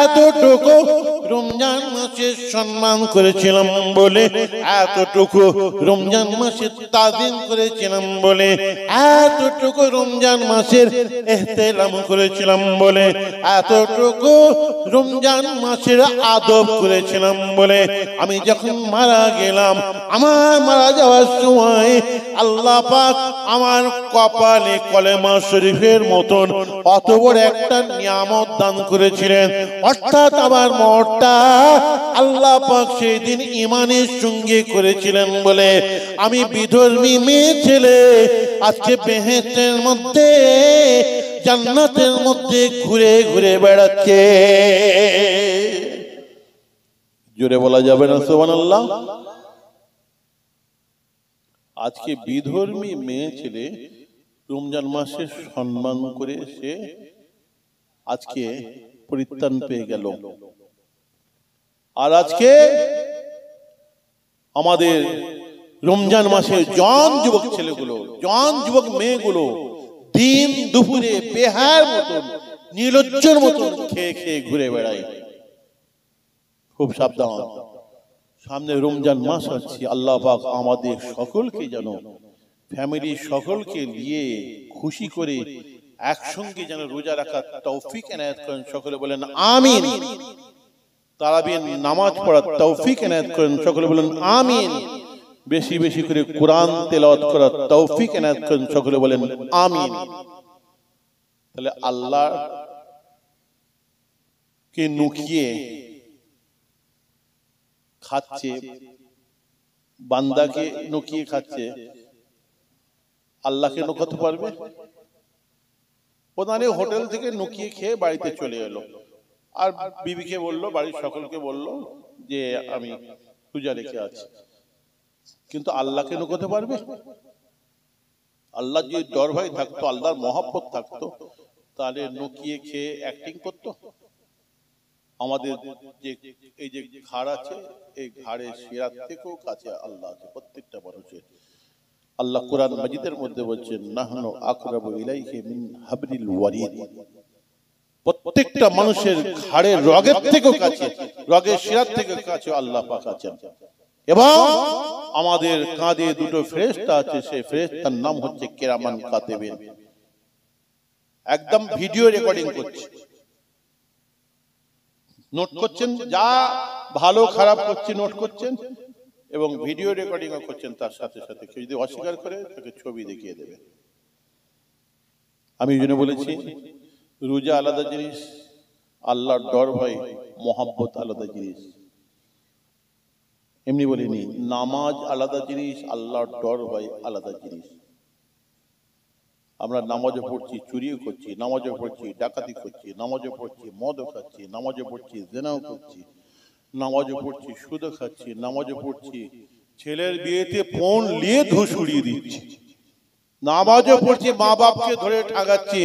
এতটুকু রমজান মাসের সম্মান করেছিলাম বলে, এতটুকু রমজান মাসের তাজিম করেছিলাম বলে, এতটুকু রমজান মাসের ইহতিরাম করেছিলাম বলে, এতটুকু রমজান মাসের আদব করেছিলাম বলে, আমি যখন মারা গেলাম, আমার মারা যাওয়ার সময় আল্লাহ পাক আমার কপালে কলেমা শরীফের মতন অত বড় একটা নিয়ামত দান করেছিলেন। অর্থাৎ আমার মরটা আল্লাহ পাক সেই দিন ঈমানের সঙ্গে করেছিলেন বলে আমি বিধর্মী মেয়ে ছেলে আজকে বেহেশতের মধ্যে, জান্নাতের মধ্যে ঘুরে ঘুরে বেড়াচ্ছে। জোরে বলা যাবে না সুবহানাল্লাহ? আজকে বিধর্মী মেয়ে ছেলে রমজান মাসের সম্মান করে সে আজকে পরিত্রাণ পেয়ে গেল। আর আজকে আমাদের রমজান মাসে জন যুবক ছেলেগুলো, জন যুবক মেয়েগুলো দিন দুপুরে বেহার মতন, নির্লজ্জের মতন খেয়ে খেয়ে ঘুরে বেড়ায়। খুব সাবধান, সামনে রমজান মাস আসছে। আল্লাহ পাক আমাদের সকলকে যেন ফ্যামিলি সকলকে নিয়ে খুশি করে একসঙ্গে যেন রোজা রাখার তৌফিক এনায়েত করেন। সকলে বলেন আমিন। তারাবির নামাজ পড়ার তৌফিক এনায়েত করেন। সকলে বলেন আমিন। বেশি বেশি করে কোরআন তেলাওয়াত করার তৌফিক এনায়েত করেন। সকলে বলেন আমিন। তাহলে আল্লাহ কে নুকিয়ে খাচ্ছে, বান্দাকে নুকিয়ে খাচ্ছে, আল্লাহকে নুকাতে পারবে? প্রধানে হোটেল থেকে নুকিয়ে খেয়ে বাড়িতে চলে এলো, আর বিবিকে বললো, বাড়ির সকলকে বললো যে আমি পূজা রেখে আছি, কিন্তু আল্লাহকে নুকাতে পারবে? আল্লাহ যদি ডর ভয় থাকতো, আল্লাহর মহব্বত থাকতো, তাহলে নুকিয়ে খেয়ে অ্যাক্টিং করতো? আমাদের যে এই যে ঘাড় আছে, এই ঘাড়ের শিরার থেকেও কাছে আল্লাহ আছে প্রত্যেকটা মানুষের। আল্লাহ কোরআন মাজিদের মধ্যে বলছেন নাহনু আকরাবু ইলাইহি মিন হাবলিল ওয়ারিদ। প্রত্যেকটা মানুষের ঘাড়ের রগের থেকেও কাছে, রগের শিরার থেকে কাছে আল্লাহ পাক আছেন। এবং আমাদের কাঁধে দুটো ফেরেশতা আছে, সেই ফেরেশতার নাম হচ্ছে কিরামান কাতিবিন। একদম ভিডিও রেকর্ডিং করছে, নোট করছেন, যা ভালো খারাপ করছে নোট করছেন এবং ভিডিও রেকর্ডিং করছেন। তার সাথে সাথে কেউ যদি অস্বীকার করে তাকে ছবি দেখিয়ে দেবে। আমি এই জন্য বলেছি রোজা আলাদা জিনিস, আল্লাহর ডর ভয় মহব্বত আলাদা জিনিস। এমনি বলিনি, নামাজ আলাদা জিনিস, আল্লাহর ডর ভয় আলাদা জিনিস। আমরা নামাজও পড়ছি, চুরিও করছি, নামাজও পড়ছি, ডাকাতি করছি, নামাজও পড়ছি, মদও খাচ্ছি, নামাজও পড়ছি, জেনাও করছি, নামাজও পড়ছি, সুদও খাচ্ছি, নামাজও পড়ছি, ছেলের বিয়েতে ফোন নিয়ে ধুস উড়িয়ে দিচ্ছি, নামাজও পড়ছি, মা বাপকে ধরে ঠাগাচ্ছি,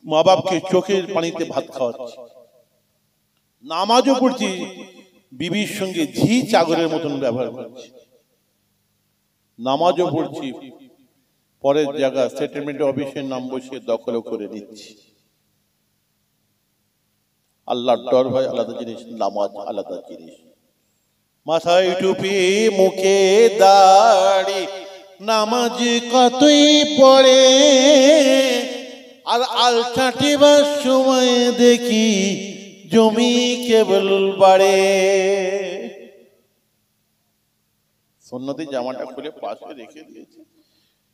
মা বাপকে চোখের পানিতে ভাত খাওয়াচ্ছি, নামাজও পড়ছি, বিবির সঙ্গে ঝি চাগরের মতন ব্যবহার করছি, নামাজও পড়ছি, পরের জায়গা সেটেলমেন্ট অফিসের নাম বসিয়ে দখলও করে নিচ্ছি। আল্লাহর ডর ভয় আলাদা জিনিস, নামাজ আলাদা জিনিস। মাথায় টুপি, মুখে দাড়ি, নামাজ কতই পড়ে, আর আলটাটিবার সময় দেখি জমি কেবল বাড়ে। সুন্নতি জামাটা খুলে পাশে রেখে দিয়েছে,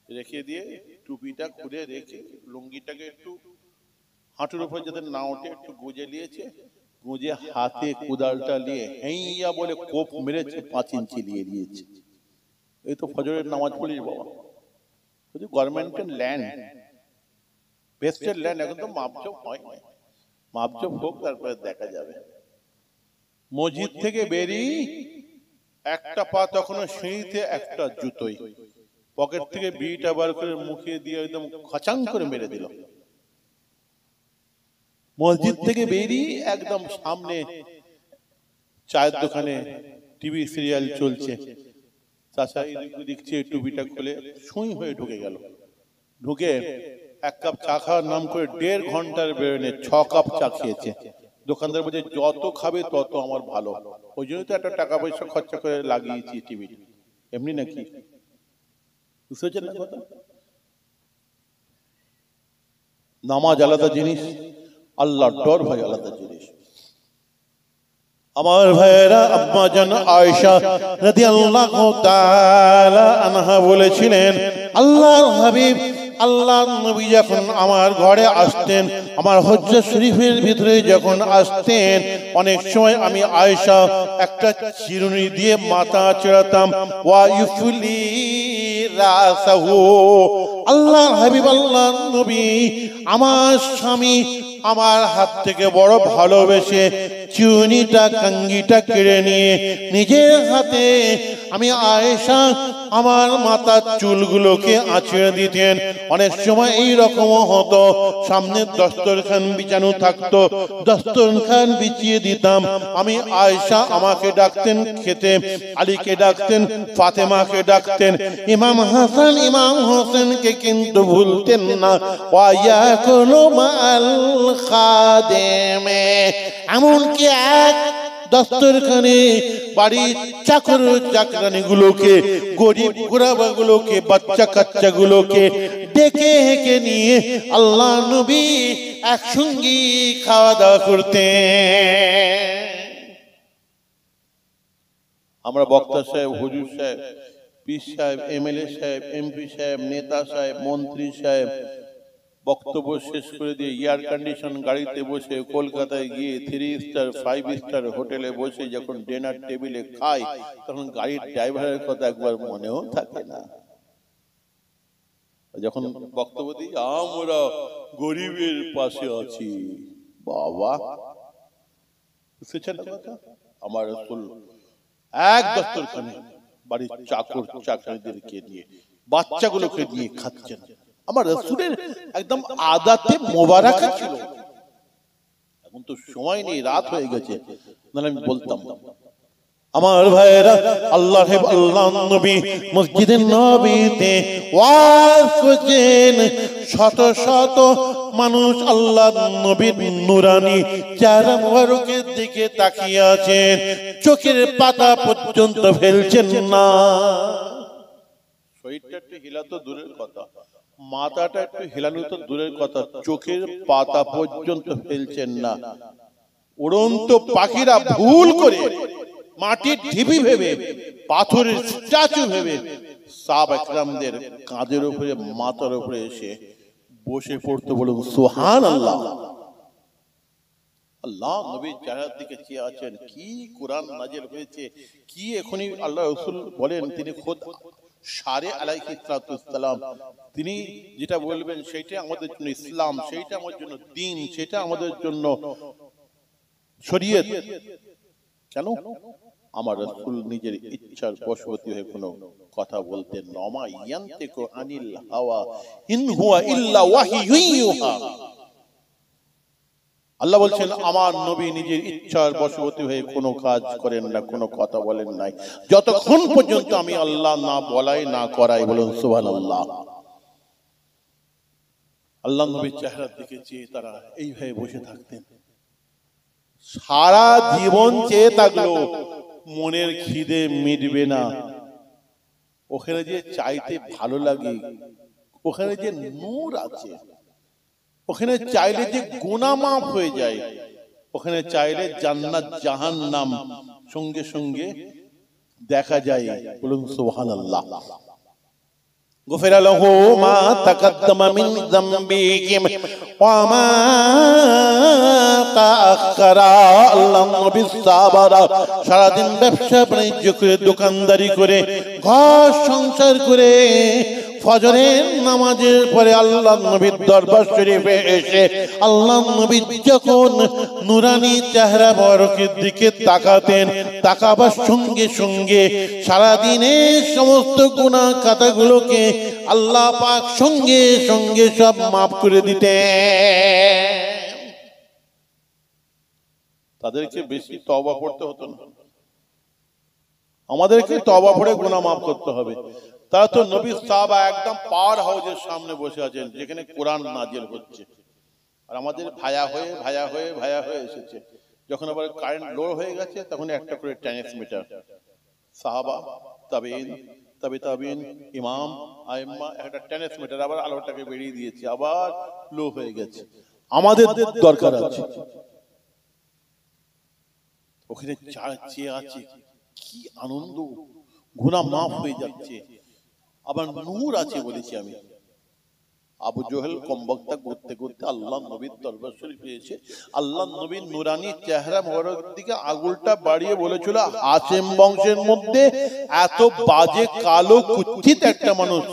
রেখে দিয়ে টুপিটা খুলে রেখে লুঙ্গিটাকে একটু হাঁটুর উপর যাতে না ওঠে একটু গুজে নিয়েছে, গুজে হাতে কুদালটা নিয়ে হেইয়া বলে কোপ মেরেছে, 5 ইঞ্চি নিয়ে দিয়েছে। এই তো ফজরের নামাজ পড়িস বাবা, গভর্নমেন্টের ল্যান্ড, বেস্টের ল্যান্ড, এখন তো মাপজোপ হয়, মাপজোপ হোক তারপরে দেখা যাবে। মসজিদ থেকে বেরিয়ে একটা পা তখনও সিঁড়িতে, একটা জুতোই, পকেট থেকে বিড়িটা বার করে মুখে দিয়ে একদম খচাং করে মেরে দিল। মসজিদ থেকে বেরিয়ে একদম সামনে চায়ের দোকানে টিভি সিরিয়াল চলছে, চাচা দেখছে টুপিটা খুলে সুই হয়ে ঢুকে গেল, ঢুকে এক কাপ চা খাওয়ার নাম করে 1.5 ঘন্টার বেরোনে 6 কাপ চা খেয়েছে। দোকানদার বলছে যত খাবে তত আমার ভালো, ওই জন্যই তো একটা টাকা পয়সা খরচা করে লাগিয়েছি টিভি। এমনি নাকি? বুঝতে পারছেন না কথা? নামাজ আলাদা জিনিস, আল্লাহর ডর ভয় আলাদা জিনিস। আমার ভাইয়েরা, আম্মা জান আয়েশা রাদিয়াল্লাহু তাআলা আনহা বলেছিলেন, আল্লাহর হাবিব আল্লাহর নবী যখন আমার ঘরে আসতেন, আমার হজ্জা শরীফের ভিতরে যখন আসতেন, অনেক সময় আমি আয়েশা একটা চিরুনি দিয়ে মাথা চেড়াতাম। ওয়া ইউফলি রাসাহু, আল্লাহর হাবিব আল্লাহর নবী আমার স্বামী আমার হাত থেকে বড় ভালোবেসে চিরুনিটা কাঙ্গিটা কেড়ে নিয়ে নিজের হাতে আমি আয়েশা আমার মাথার চুলগুলোকে আঁচড়ে দিতেন। অনেক সময় এই রকম হতো, সামনে দস্তরখান বিছানো থাকতো, দস্তরখান বিছিয়ে দিতাম, আমি আয়েশা আমাকে ডাকতেন খেতে, আলীকে ডাকতেন, ফাতেমাকে ডাকতেন, ইমাম হাসান ইমাম হোসেনকে কিন্তু ভুলতেন না। ওয়ায়াকুলু মাআল খাদেমে, এমনকি এক দস্তরখানে বাড়ির চাকর চাকরানি গুলোকে, গরিব গুরাবা গুলোকে, বাচ্চা কাচ্চা গুলোকে ডেকে হেঁকে নিয়ে আল্লাহ নবী একসঙ্গে খাওয়া দাওয়া করতেন। আমরা বক্তা সাহেব, হুজুর সাহেব, পীর সাহেব, এমএলএ সাহেব, এমপি সাহেব, নেতা সাহেব, মন্ত্রী সাহেব বক্তব্য শেষ করে দিয়ে এয়ার কন্ডিশন গাড়িতে বসে কলকাতায় গিয়ে 3 স্টার 5 স্টার হোটেলে বসে যখন ডিনার টেবিলে খাই, তখন গাড়ির ড্রাইভারের কথা একবার মনেও থাকে না। যখন বক্তব্য দিই আমরা গরিবের পাশে আছি, বাবা বুঝছেন না কথা? আমার রাসূল এক দস্তরখানে বাড়ির চাকর চাকরানিদেরকে নিয়ে, বাচ্চাগুলোকে নিয়ে খাচ্ছেন। আমার রাসূলের একদম আদাতে মোবারকা ছিল। এখন তো সময় নেই, রাত হয়ে গেছে, নাহলে আমি বলতাম। আমার ভাইয়েরা, আল্লাহ নবী মসজিদে নববীতে ওয়াজ করছেন, শত শত মানুষ আল্লাহ নবীর নূরানি চেহারা মুবারকের দিকে তাকিয়ে আছেন, চোখের পাতা পর্যন্ত ফেলছেন না। শরীরটা একটু হিলা তো দূরের কথা, মাথাটা একটু হিলানো তো দূরের কথা, চোখের পাতা পর্যন্ত ফেলছেন না। উড়ন্ত পাখিরা ভুল করে মাটির ঢিবি ভেবে, পাথরের স্ট্যাচু ভেবে সাহাবা একরামদের কাঁধের উপরে, মাথার উপরে এসে বসে পড়তো। বলুন সুবহানাল্লাহ। আল্লাহ নবীর চেহারার দিকে চেয়ে আছেন, কি কোরআন নাযিল হয়েছে, কি এখনই আল্লাহ রাসূল বলেন, তিনি খোদ সারে আলাইহিস সালাম, তিনি যেটা বলবেন সেইটা আমাদের জন্য ইসলাম, সেইটা আমাদের জন্য দ্বীন, সেটা আমাদের জন্য শরীয়ত। কেন? আমার রাসূল নিজের ইচ্ছার বশবর্তী হয়ে কোনো কথা বলতেন না। মা ইয়ান্তিকু আনিল হাওয়া ইন হুয়া ইল্লা ওয়াহিয়ুন ইউহা। আল্লাহ বলছেন আমার নবী নিজের ইচ্ছার বশবর্তী হয়ে কোনো কাজ করেন না, কোনো কথা বলেন নাই, যতক্ষণ পর্যন্ত আমি আল্লাহ না বলাই না করাই। বলুন সুবহানাল্লাহ। আল্লাহ নবীর চেহারার দিকে চেয়ে তারা এইভাবে বসে থাকতেন। সারা জীবন চেয়ে থাকলো, মনের খিদে মিটবে না। ওখানে যে চাইতে ভালো লাগে, ওখানে যে নূর আছে, ওখানে চাইলে যে গুনাহ মাফ হয়ে যায়, ওখানে চাইলে জান্নাত জাহান্নাম সঙ্গে সঙ্গে দেখা যায়। বলুন সুবহানাল্লাহ। গুফিরা লাহু মা তাকাদ্দামা মিন যামবিহি ওয়া মা তাআখারা। আল্লাহ নবী সাহাবারা সারাদিন ব্যবসা বাণিজ্য করে, দোকানদারি করে, ঘর সংসার করে, ফজরের নামাজের পরে আল্লাহ নবীর দরবার শরীফে এসে আল্লাহ নবী যখন নুরানি চেহারা মুবারকের দিকে তাকাতেন, তাকাবার সঙ্গে সঙ্গে সারাদিনের সমস্ত গুনাহ খাতাগুলোকে আল্লাহ পাক সঙ্গে সঙ্গে সব মাফ করে দিতেন। তাদেরকে বেশি তওবা পড়তে হতো না, আমাদেরকে তওবা পড়ে গুনাহ মাফ করতে হবে। তারা তো নবীর সাহাবা একদম পাওয়ার হাউসের সামনে বসে আছেন যেখানে কোরআন নাজিল হচ্ছে, আর আমাদের ভায়া হয়ে এসেছে। যখন আবার কারেন্ট লো হয়ে গেছে তখন একটা করে ট্রান্সমিটার, সাহাবা, তাবেঈন, তাবেঈন, ইমাম, আইম্মা, একটা ট্রান্সমিটার আবার আলোটাকে বেরিয়ে দিয়েছে, আবার লো হয়ে গেছে। আমাদের দরকার আছে ওখানে চেয়ে আছে, কি আনন্দ, গুনাহ মাফ হয়ে যাচ্ছে, আবার নূর আছে বলেছি আমি। আবু জহেল কমবক্তা করতে করতে আল্লাহ নবীর দরবার শরীফে এসে আল্লাহ নবীর নুরানি চেহারা মোবারক দিকে আঙুলটা বাড়িয়ে বলেছিল, হাশেম বংশের মধ্যে এত বাজে কালো কুৎসিত একটা মানুষ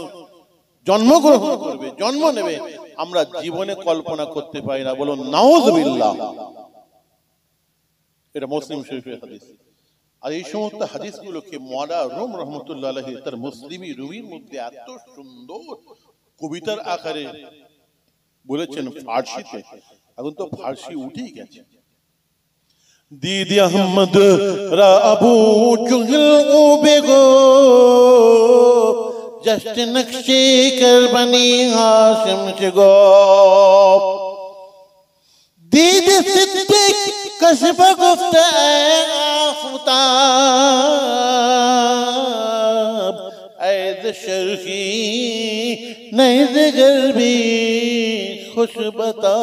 জন্মগ্রহণ করবে, জন্ম নেবে, আমরা জীবনে কল্পনা করতে পারি না। বলুন নাউযুবিল্লাহ। এটা মুসলিম শরীফের হাদিস। আর এই সমস্ত হাদিসগুলোকে মওলানা রুম রহমতুল্লাহ আলাইহি তার মুসলিমি রুমির মধ্যে এত সুন্দর কবিতার আকারে বলেছেন ফার্সিতে। এখন তো ফার্সি উঠেই গেছে। দিদি আহমদ রা আবু জুহল ও বেগো जस्ट नक्शे कर बनी हाशिम से गो दीद सिद्दीक कशफ गुफ्त आफताब ऐद शर्खी नैद गरबी खुशबता।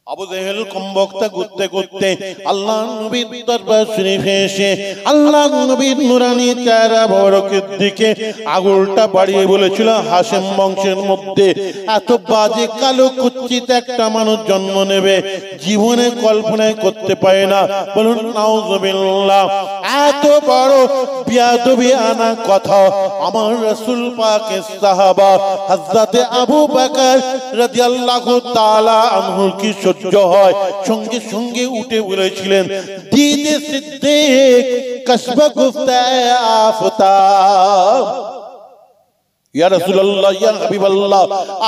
আবু জেহেল কমবক্তা ঘুরতে ঘুরতে আল্লাহ নবীর দরবার শরীফে এসে আল্লাহ নবীর নুরানি চেহারা মোবারকের দিকে আঙুলটা বাড়িয়ে বলেছিল, হাশেম বংশের মধ্যে এত বাজে কালো কুৎসিত একটা মানুষ জন্ম নেবে, জীবনে কল্পনায় করতে পারে না। বলুন নাউযুবিল্লাহ। এত বড় বিয়াদবি আনা কথা আমার রাসূল পাকের সাহাবা হযরত আবু বকর রাদিয়াল্লাহু তাআলা আনহু কি সহ্য হয়? সঙ্গে সঙ্গে উঠে বলেছিলেন, দিদে সিদ্দিক কশফ গুফতা আফতাব। ইয়া রাসূলুল্লাহ, ইয়া হাবিবাল্লাহ,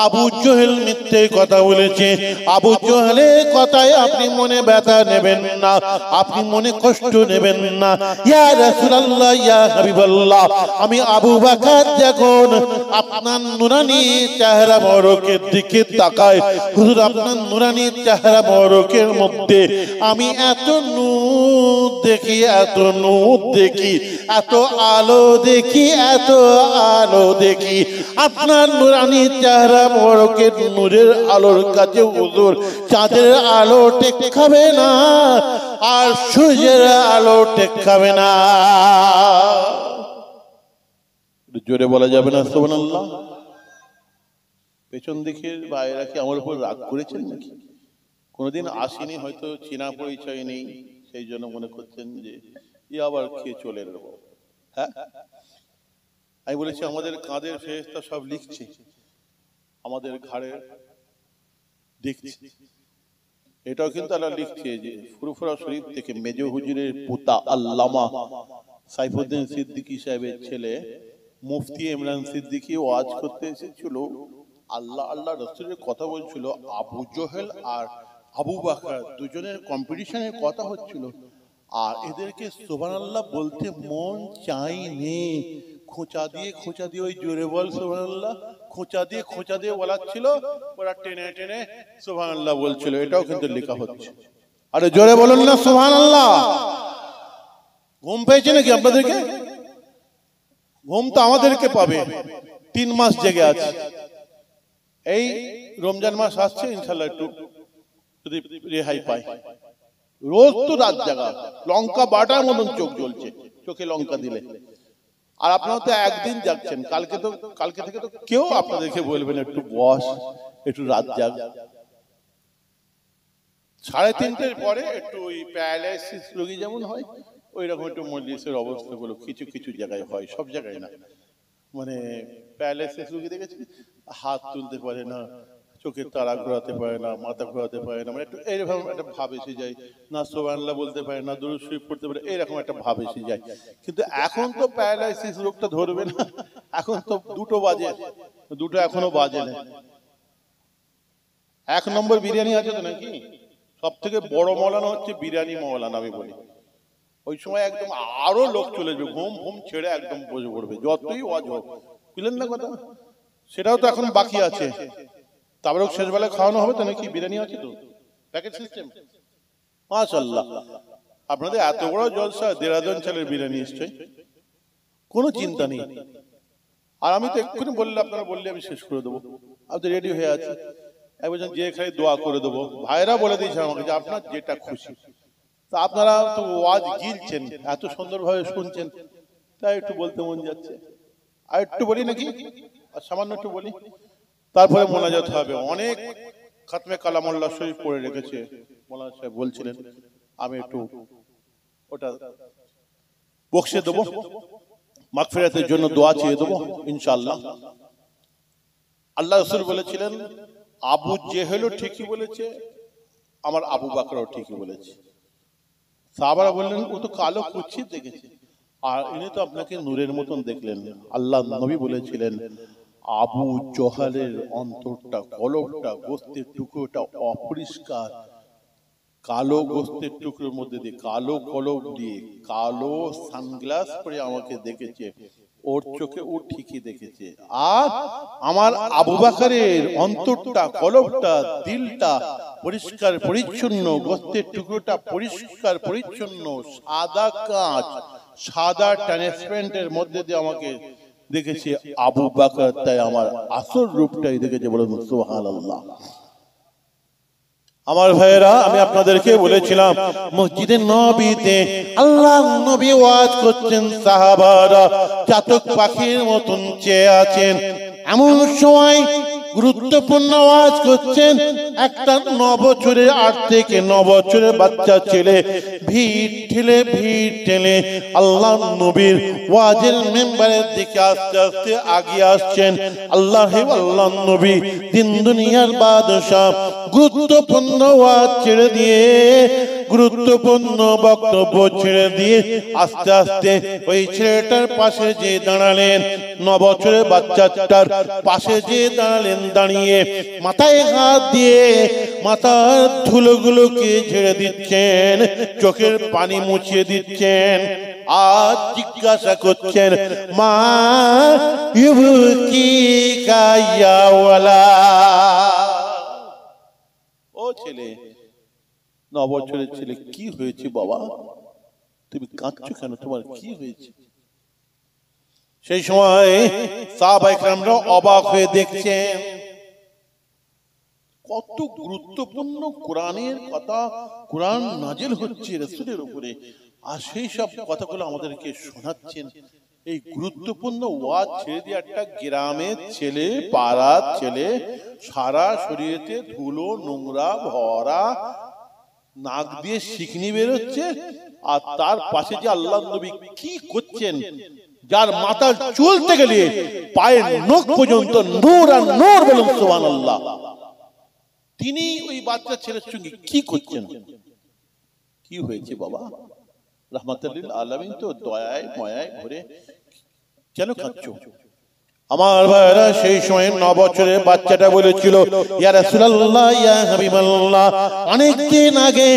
আবু জহেল মিথ্যে কথা বলেছে। আবু জহেলের কথায় আপনি মনে ব্যথা নেবেন না, আপনি মনে কষ্ট নেবেন না। ইয়া রাসূলুল্লাহ, ইয়া হাবিবাল্লাহ, আমি আবু বকর যখন আপনার নুরানি চেহারা মোবারকের দিকে তাকাই, হুজুর আপনার নুরানি চেহারা মোবারকের মধ্যে আমি এত নূর দেখি, এত নূর দেখি, এত আলো দেখি, এত আলো দেখি। আপনার নুরানি চেহারা মোবারকের নূরের আলোর কাছে হুজুর চাঁদের আলো টেক খাবে না, আর সূর্যের আলো টেক খাবে না। জোরে বলা যাবে না সুবহানাল্লাহ? পেছন দিকে ভাইরা কি আমার উপর রাগ করেছেন নাকি? কোনোদিন আসেনি, হয়তো চেনা পরিচয় নেই, সেই জন্য মনে করছেন যে ই আবার খেয়ে চলে এলো। হ্যাঁ, আমি বলেছি আমাদের কাঁধের ফেরেশতা সব লিখছে, আমাদের ঘাড়ে দেখছে। এটাও কিন্তু আল্লাহ লিখছে যে ফুরফুরা শরীফ থেকে মেজ হুজুরের পুতা আল্লামা সাইফুদ্দিন সিদ্দিকী সাহেবের ছেলে মুফতি ইমরান সিদ্দিকী ওয়াজ করতে এসেছিল। আল্লাহ আল্লাহ রাসূলের কথা বলছিল, আবু জহেল আর আবু বকর দুজনের কম্পিটিশনের কথা হচ্ছিল, আর এদেরকে সুবহানাল্লাহ বলতে মন চাইনি। খোঁচা দিয়ে ওই জোরে বল সুবহানাল্লাহ, খোঁচা দিয়ে বলাচ্ছিল, ওরা টেনে টেনে সুবহানাল্লাহ বলছিল। এটাও কিন্তু লেখা হচ্ছে। আরে জোরে বলুন না সুবহানাল্লাহ। ঘুম পেয়েছে নাকি আপনাদেরকে? ঘুম তো আমাদেরকে পাবে। 3 মাস জেগে আছে। এই রমজান মাস আসছে, ইনশাআল্লাহ একটু যদি রেহাই পাই। রোজ তো রাত জাগা, লঙ্কা বাটার মতন চোখ জ্বলছে, চোখে লঙ্কা দিলে। আর আপনারা তো একদিন যাচ্ছেন, কালকে থেকে তো কেউ আপনাদেরকে বলবেন একটু বস, একটু রাত জাগ। 3:30 পরে একটু ওই প্যারালাইসিস রোগী যেমন হয় ওই রকম একটু মজলিসের অবস্থাগুলো কিছু কিছু জায়গায় হয়, সব জায়গায় না। মানে প্যারালাইসিস রোগী দেখেছি, হাত তুলতে পারে না, চোখের তারা ঘোরাতে পারে না, মাথা ঘোরাতে পারে না, মানে একটু এইরকম একটা ভাব এসে যায়, না সুবহানাল্লাহ বলতে পারে না, দুরূদ শরীফ পড়তে পারে, এইরকম একটা ভাব এসে যায়। কিন্তু এখন তো প্যারালাইসিস রোগটা ধরবে না, এখন তো 2টো বাজে, 2টো এখনো বাজে না। 1 নম্বর বিরিয়ানি আছে তো নাকি? সব থেকে বড় মৌলানা হচ্ছে বিরিয়ানি মৌলানা, আমি বলি। ওই সময় একদম আরো লোক চলে যাবে, ঘুম ঘুম ছেড়ে একদম বসে পড়বে, যতই ওয়াজ হোক। বুঝলেন না কথা? সেটাও তো এখন বাকি আছে। তারপরে শেষ বেলায় খাওয়ানো হবে তো নাকি? বিরিয়ানি আছে তো, প্যাকেট সিস্টেম। মাশাআল্লাহ, আপনাদের এত বড় জলসা, দেরাদুন চালের বিরিয়ানি নিশ্চয়ই, কোনো চিন্তা নেই। আর আমি তো এক্ষুনি বললে, আপনারা বললে আমি শেষ করে দেবো। আমি তো রেডি হয়ে আছি, একবার যে খাই দোয়া করে দেবো। ভাইরা বলে দিয়েছে আমাকে যে আপনার যেটা খুশি। তা আপনারা তো ওয়াজ গিলছেন, এত সুন্দরভাবে শুনছেন, তাই একটু বলতে মন যাচ্ছে। আর একটু বলি নাকি? আর সামান্য একটু বলি, তারপরে মোনাজাত হবে। অনেক খাতমে কালামুল্লাহ শরীফ পড়ে রেখেছে মোলানা সাহেব, বলছিলেন আমি একটু ওটা বক্সে দেবো, মাগফিরাতের জন্য দোয়া চেয়ে দেবো ইনশাআল্লাহ। আল্লাহ রাসূল বলেছিলেন, আবু জেহেলও ঠিকই বলেছে, আমার আবু বকরও ঠিকই বলেছে। সাহাবারা বললেন, ও তো কালো কুচ্ছিত দেখেছে, আর ইনি তো আপনাকে নূরের মতন দেখলেন। আল্লাহ নবী বলেছিলেন, আবু জহলের অন্তরটা, কলবটা, গোস্তের টুকরোটা অপরিষ্কার, কালো গোস্তের টুকরোর মধ্যে দিয়ে, কালো কলব দিয়ে, কালো সানগ্লাস পরে আমাকে দেখেছে, ওর চোখে ও ঠিকই দেখেছে। আর আমার আবু বকরের অন্তরটা, কলবটা, দিলটা পরিষ্কার পরিচ্ছন্ন, গোস্তের টুকরোটা পরিষ্কার পরিচ্ছন্ন, সাদা কাঁচ, সাদা ট্রান্সপারেন্টের মধ্যে দিয়ে আমাকে দেখেছে আবু বকর, তাই আমার আসল রূপটাই দেখেছে। বলুন সুবহানাল্লাহ। আমার ভাইয়েরা, আমি আপনাদেরকে বলেছিলাম মসজিদে নববীতে আল্লাহ নবী ওয়াজ করছেন, সাহাবারা চাতক পাখির মতন চেয়ে আছেন। এমন সময় গুরুত্বপূর্ণ ওয়াজ করছেন, একটা 9 বছরের 8 থেকে 9 বছরের বাচ্চা ছেলে ভিড় ঠেলে আল্লাহ নবীর ওয়াজের মেম্বারের দিকে আস্তে আস্তে আগিয়ে আসছেন। আল্লাহ নবী দিন দুনিয়ার বাদশাহ গুরুত্বপূর্ণ ওয়াজ ছেড়ে দিয়ে, গুরুত্বপূর্ণ বক্তব্য ছেড়ে দিয়ে আস্তে আস্তে ওই ছেলেটার পাশে যে দাঁড়ালেন, 9 বছরের বাচ্চাটার পাশে যে দাঁড়ালেন, দাঁড়িয়ে মাথায় হাত দিয়ে মাথার ধুলোগুলোকে ঝেড়ে দিচ্ছেন, চোখের পানি মুছিয়ে দিচ্ছেন, আর জিজ্ঞাসা করছেন, মা ইউবকি কায়াওয়ালা। ও ছেলে, 9 বছরের ছেলে, কি হয়েছে বাবা? তুমি কাঁদছো কেন? তোমার কি হয়েছে? সেই সময় সাহাবায়ে কেরামরা অবাক হয়ে দেখছেন, কত গুরুত্বপূর্ণ কোরআনের কথা, কোরআন নাজিল হচ্ছে রাসূলের উপরে, আর সেই সব কথাগুলো আমাদেরকে শোনাচ্ছেন। এই গুরুত্বপূর্ণ ওয়াজ ছেড়ে দিয়ে একটা গ্রামের ছেলে, পাড়ার ছেলে, সারা শরীরেতে ধুলো নোংরা ভরা, নাক দিয়ে শিকনি বেরোচ্ছে, আর তার পাশে যে আল্লাহ নবী কি করছেন, যার মাথার চুল থেকে নিয়ে পায়ের নখ পর্যন্ত নূর আর নূর, বলুন সুবহানাল্লাহ, তিনি ওই বাচ্চা ছেলের সঙ্গে কি করছেন? কি হয়েছে বাবা? রাহমাতুল লিল আলামিন তো দয়ায় মায়ায় ভরে, কেন কাঁদছো? আমার ভাইরা, সেই সময় 9 বছরের বাচ্চাটা বলেছিল, ইয়া রাসূলুল্লাহ, ইয়া হাবিবাল্লাহ, অনেক দিন আগে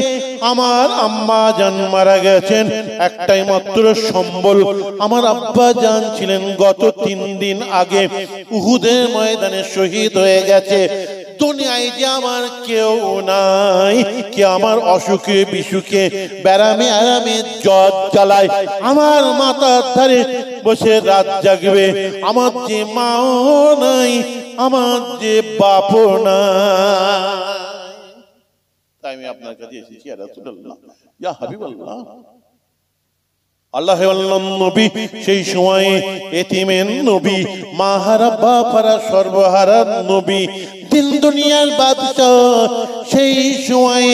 আমার আম্মা জান মারা গেছেন, একটাই মাত্র সম্বল আমার আব্বা জান ছিলেন, গত 3 দিন আগে উহুদের ময়দানে শহীদ হয়ে গেছে। দুনিয়ায় যে আমার কেউ নাই, কে আমার অসুখে বিসুখে ব্যারামে আরামে জ্বর জ্বালায় আমার মাথার ধারে বসে রাত জাগবে। আমার যে মাও নাই, আমার যে বাপও নাই, তাই আমি আপনার কাছে এসেছি ইয়া রাসূলুল্লাহ, ইয়া হাবিবাল্লাহ। আল্লাহ নবী সেই সময় এতিমের নবী, মা হারা বাপ হারা সর্বহারা নবী, দিন দুনিয়ার বাদশাহ, সেই সময়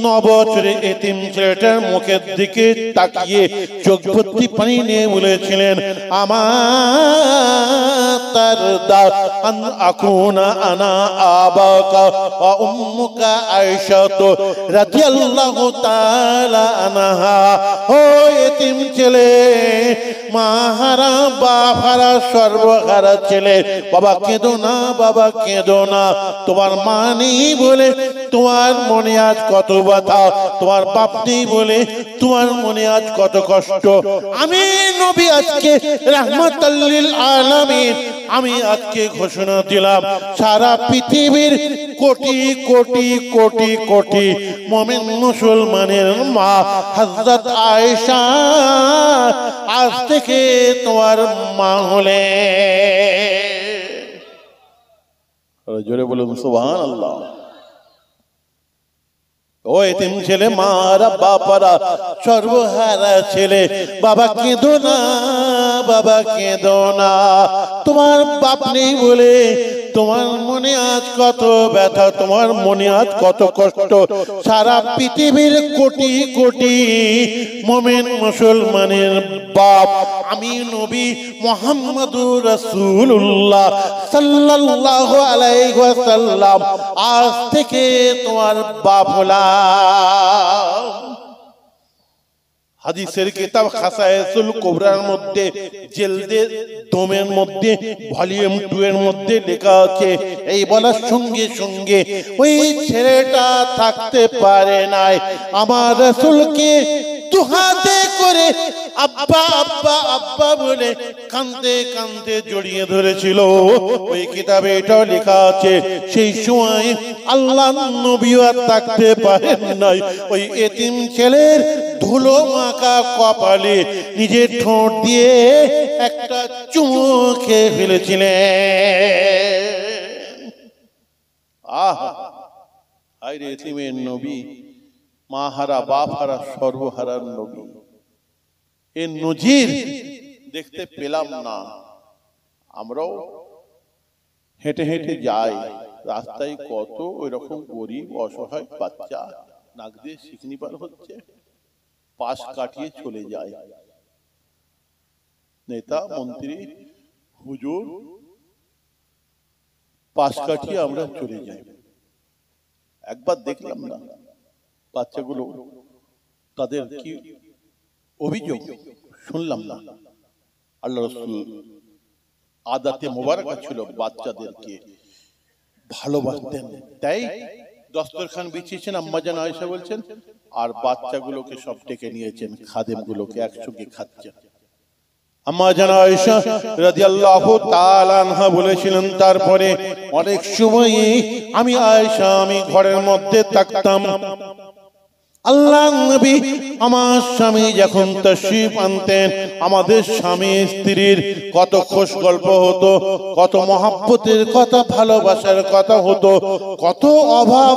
9 বছরের এতিম ছেলেটার মুখের দিকে তাকিয়ে চোখ ভর্তি পানি নিয়ে বলেছিলেন, আমার তারদা আন আকুনা আনা আবাকা ওয়া উম্মুকা আয়েশা রাদিয়াল্লাহু তাআলা আনহা। ও এতিম ছেলে, মা হারা বাপ হারা সর্বহারা ছেলে, বাবা কেঁদো না, বাবা কেঁদো না, তোমার মা নেই বলে তোমার মনে আজ কত ব্যথা, তোমার বাপ নেই বলে তোমার মনে আজ কত কষ্ট। আমি নবী আজকে রাহমাতাল লিল আলামিন, আমি আজকে ঘোষণা দিলাম সারা পৃথিবীর কোটি কোটি কোটি কোটি মুমিন মুসলমানের মা হযরত আয়েশা আজ থেকে তোমার মা হলে। জোরে বলুন সুবহানাল্লাহ। ও এতিম ছেলে, মারা বাপারা সর্বহারা ছেলে, বাবা কেঁদো না, বাবা কেঁদো না, তোমার বাপ নেই বলে তোমার মনে আজ কত ব্যথা, তোমার মনে আজ কত কষ্ট। সারা পৃথিবীর কোটি কোটি মুমিন মুসলমানের বাপ আমি নবী মুহাম্মদুর রাসূলুল্লাহ সাল্লাল্লাহু আলাইহি ওয়াসাল্লাম আজ থেকে তোমার বাপ হলাম। হাদিসের কিতাব খাসায়েসুল কুবরার মধ্যে জেলদে দমের মধ্যে ভলিউম 2 এর মধ্যে লেখা আছে, এই বলার সঙ্গে সঙ্গে ওই ছেলেটা থাকতে পারে নাই, আমার রাসূলকে দুহাতে করে আব্বা আব্বা আব্বা বলে কাঁদতে কাঁদতে জড়িয়ে ধরেছিল। ওই কিতাবে এটাও লেখা আছে সেই সময় আল্লাহর নবীও আর থাকতে পারেন নাই, ওই এতিম ছেলের ধুলো মাখা কপালে নিজের ঠোঁট দিয়ে একটা চুমু খেয়ে ফেলেছিলেন। আহা, আইরে এতিমের নবী, মা হারা বাপ হারা সর্বহারার নবী, এর নজির দেখতে পেলাম না। আমরাও হেঁটে হেঁটে যাই, রাস্তায় কত ওই রকম গরিব অসহায় বাচ্চা নাক দিয়ে শিকনি পার হচ্ছে, পাশ কাটিয়ে চলে যায়। নেতা মন্ত্রী হুজুর পাশ কাটিয়ে আমরা চলে যাই। একবার দেখলাম না বাচ্চাগুলো, তাদের কি অভিযোগ শুনলাম না। আল্লাহ রাসূল আদাতে মোবারকা ছিল বাচ্চাদেরকে ভালোবাসতেন, তাই দস্তরখান বিছিয়েছেন, আম্মাজান আয়েশা বলছেন, আর বাচ্চাগুলোকে সব ডেকে নিয়েছেন, খাদেমগুলোকে একসঙ্গে খাচ্ছেন। আম্মাজান আয়েশা রাদিয়াল্লাহু তাআলা আনহা বলেছিলেন, তারপরে অনেক সময় আমি আয়েশা আমি ঘরের মধ্যে থাকতাম, আল্লাহ নবী আমার স্বামী যখন তাশরীফ আনতেন, আমাদের স্বামী স্ত্রীর কত খোশ গল্প হতো, কত মহব্বতের কথা, ভালোবাসার কথা হতো, কত অভাব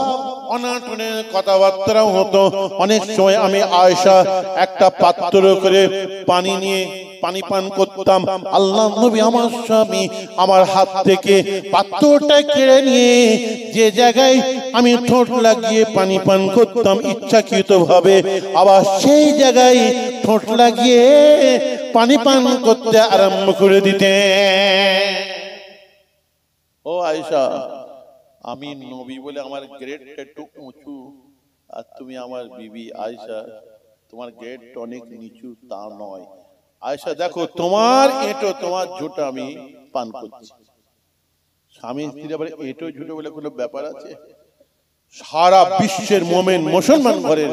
অনাটনের কথাবার্তাও হতো। অনেক সময় আমি আয়েশা একটা পাত্র করে পানি নিয়ে পানি পান করতাম, আল্লাহ নবী আমার স্বামী আমার হাত থেকে পাত্রটা কেড়ে নিয়ে যে জায়গায় আমি ঠোঁট লাগিয়ে পানি পান করতাম ইচ্ছাকৃত ভাবে, আবার সেই জায়গায় ঠোঁট লাগিয়ে পানি পান করতে আরম্ভ করে দিতে। ও আয়েশা, আমি নবী বলে আমার গ্রেডটা একটু উঁচু, আর তুমি আমার বিবি আয়েশা, তোমার গ্রেড অনেক নিচু তা নয়। আয়েশা দেখো, তোমার এঁটো তোমার ঝুঁটা আমি পান করছি। স্বামী স্ত্রী আবার এঁটো ঝুঁটো বলে কোনো ব্যাপার আছে? সারা বিশ্বের মুমিন মুসলমান ঘরের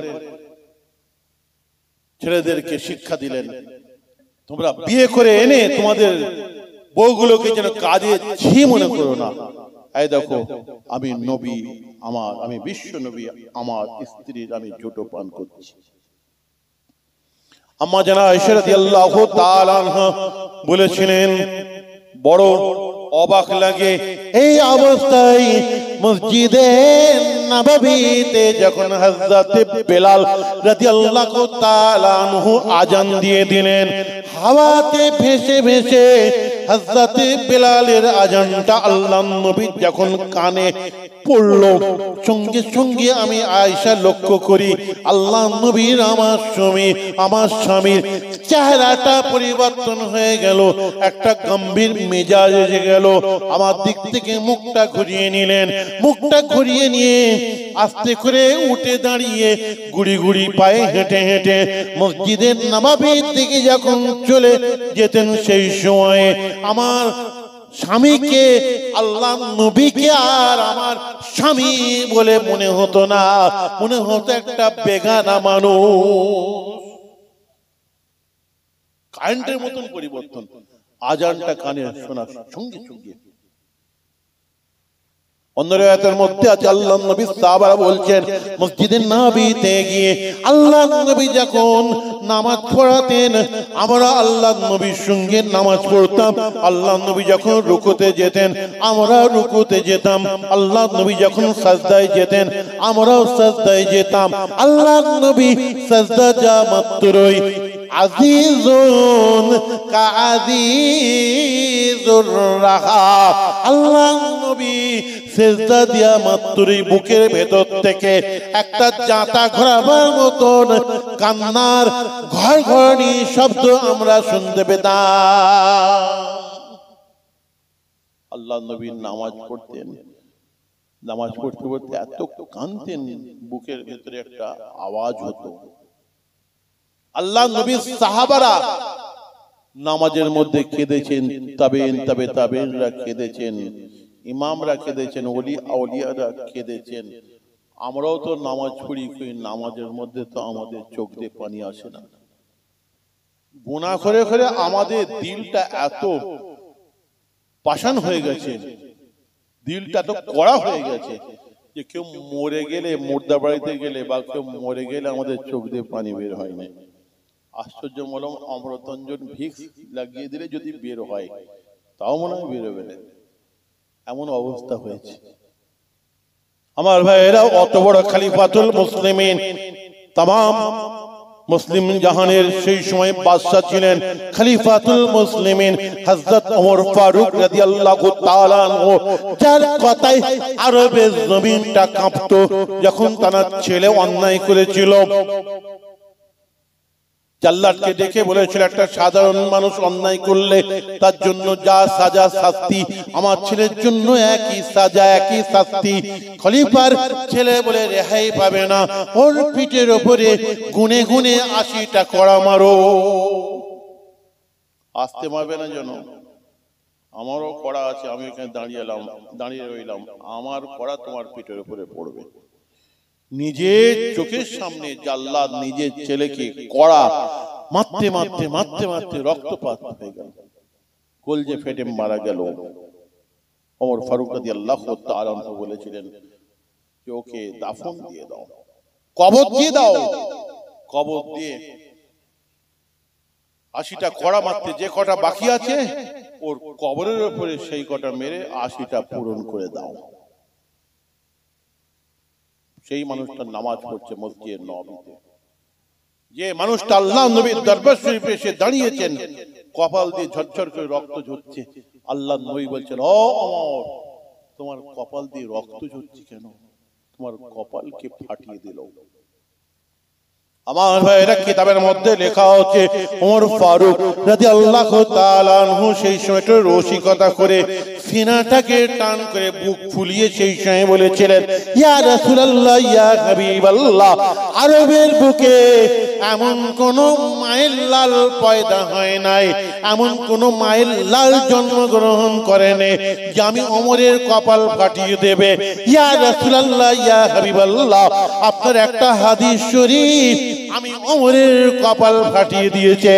ছেলেদেরকে শিক্ষা দিলেন, তোমরা বিয়ে করে এনে তোমাদের বউগুলোকে যেন কাজে ঝি মনে করো না। এই দেখো, আমি নবী, আমি বিশ্ব নবী, আমার স্ত্রীর আমি ঝুঁটো পান করছি। আম্মা জানা আয়েশা রাদিয়াল্লাহু তাআলা আনহা বলেছিলেন, বড় অবাক লাগে এই অবস্থায় মসজিদে নববীতে যখন হযরত বেলাল রাদিয়াল্লাহু তাআলা আনহু আজান দিয়ে দিলেন, হাওয়াতে ভেসে ভেসে হযরতে বেলালের আজানটা আল্লাহর নবী যখন কানে পড়লো, সঙ্গে সঙ্গে আমি আয়েশা লক্ষ্য করি আল্লাহর নবীর আমার স্বামীর চেহারাটা পরিবর্তন হয়ে গেল, একটা গম্ভীর মেজাজ এসে গেল। আমার দিক থেকে মুখটা ঘুরিয়ে নিলেন, মুখটা ঘুরিয়ে নিয়ে আস্তে করে উঠে দাঁড়িয়ে গুড়ি গুড়ি পায়ে হেঁটে হেঁটে মসজিদের নববীর দিকে যখন চলে যেতেন, সেই সময়ে আমার স্বামীকে আল্লাহ নবীকে আর আমার স্বামী বলে মনে হতো না, মনে হতো একটা বেগানা মানুষ। কারেন্টের মতন পরিবর্তন। আজানটা কানে শোনার সঙ্গে সঙ্গে অন্য রায়াতের মধ্যে আছে আল্লাহর নবী সাহাবারা বলছেন মসজিদের নববীতে গিয়ে আল্লাহর নবী যখন নামাজ পড়াতেন, আমরা আল্লাহর নবীর সঙ্গে নামাজ পড়তাম। আল্লাহর নবী যখন রুকুতে যেতেন, আমরা রুকুতে যেতাম। আল্লাহর নবী যখন সাজদায় যেতেন, আমরাও সাজদায় যেতাম। আল্লাহর নবী সাজদা যা মাত্রই আজিজুন কাআজিজুর রাহা, আল্লাহর নবী সিজদা দিয়া মাত্রই বুকের ভেতর থেকে একটা জাঁতা ঘোরাবার মতন কান্নার ঘড়ঘড়ানি শব্দ আমরা শুনতে পেতাম। আল্লাহর নবী নামাজ পড়তেন, নামাজ পড়তে পড়তে এত কাঁদতেন, বুকের ভেতরে একটা আওয়াজ হতো। আল্লাহর নবীর সাহাবারা নামাজের মধ্যে কেঁদেছেন, তাবেইনরা কেঁদেছেন, ইমামরা কেঁদেছেন, আউলিয়ারা কেঁদেছেন। আমরাও তো নামাজ পড়ি, নামাজের মধ্যে তো আমাদের চোখ দিয়ে পানি আসে না। গুনাহ করে করে আমাদের দিলটা এত পাষাণ হয়ে গেছে, দিলটা তো কড়া হয়ে গেছে যে কেউ মরে গেলে, মুর্দা বাড়িতে গেলে বা কেউ মরে গেলে আমাদের চোখ দিয়ে পানি বের হয় না। আশ্চর্য মলম অমৃতঞ্জন ভিক্স লাগিয়ে দিলে যদি বের হয়, তাও মনে হয় বেরোবে না, এমন অবস্থা হয়েছে। আমার ভাইয়েরা, অত বড় খলিফাতুল মুসলিমিন, তামাম মুসলিম জাহানের সেই সময় বাদশা ছিলেন খলিফাতুল মুসলিমিন হযরত ওমর ফারুক রাদিয়াল্লাহু তাআলা আনহু, যার কথায় আরবের জমিনটা কাঁপতো যখন তার ছেলে অন্যায় করেছিল। জাল্লাদকে ডেকে বলেছিল, একটা সাধারণ মানুষ অন্যায় করলে তার জন্য যা সাজা শাস্তি, আমার ছেলের জন্য একই সাজা একই শাস্তি। খলিফার ছেলে বলে রেহাই পাবে না, ওর পিঠের ওপরে গুনে গুনে 80টা কড়া মারো। আসতে মারবে না যেন, আমারও কড়া আছে, আমি এখানে দাঁড়িয়ে রইলাম, আমার কড়া তোমার পিঠের উপরে পড়বে। নিজের চোখের সামনে জাল্লাদ নিজের ছেলেকে কড়া মারতে মারতে মারতে মারতে রক্তপাত হয়ে গেল, কলজে ফেটে মারা গেল। ওমর ফারুক রাদিয়াল্লাহু তাআলা আনহু বলেছিলেন যে ওকে দাফন দিয়ে দাও, কবর দিয়ে দাও, কবর দিয়ে 80টা কড়া মারতে যে কটা বাকি আছে ওর কবরের উপরে সেই কটা মেরে 80টা পূরণ করে দাও। সেই মানুষটা নামাজ পড়ছে মসজিদের নববীতে, যে মানুষটা আল্লাহর নবীর দরবার শরীফে এসে দাঁড়িয়েছেন, কপাল দিয়ে ঝরঝর করে রক্ত ঝরছে। আল্লাহর নবী বলছেন, ও ওমর, তোমার কপাল দিয়ে রক্ত ঝরছে কেন? তোমার কপালকে ফাটিয়ে দিল। আমার ভাইয়েরা, কিতাবের মধ্যে লেখা আছে ওমর ফারুক রাদিয়াল্লাহু তাআলা আনহু সেই সময় একটু রসিকতা করে সিনাটাকে টান করে বুক ফুলিয়ে সেই সময় বলেছিলেন, ইয়া রাসূলুল্লাহ, ইয়া হাবিবাল্লাহ, আরবের বুকে এমন কোন মায়ের লাল পয়দা হয় নাই, এমন কোন মায়ের লাল জন্মগ্রহণ করেনি যে আমি ওমরের কপাল ফাটিয়ে দেবে। ইয়া রাসূলুল্লাহ, ইয়া হাবিবাল্লাহ, আপনার একটা হাদিস শরীফ আমি ওমরের কপাল ফাটিয়ে দিয়েছে।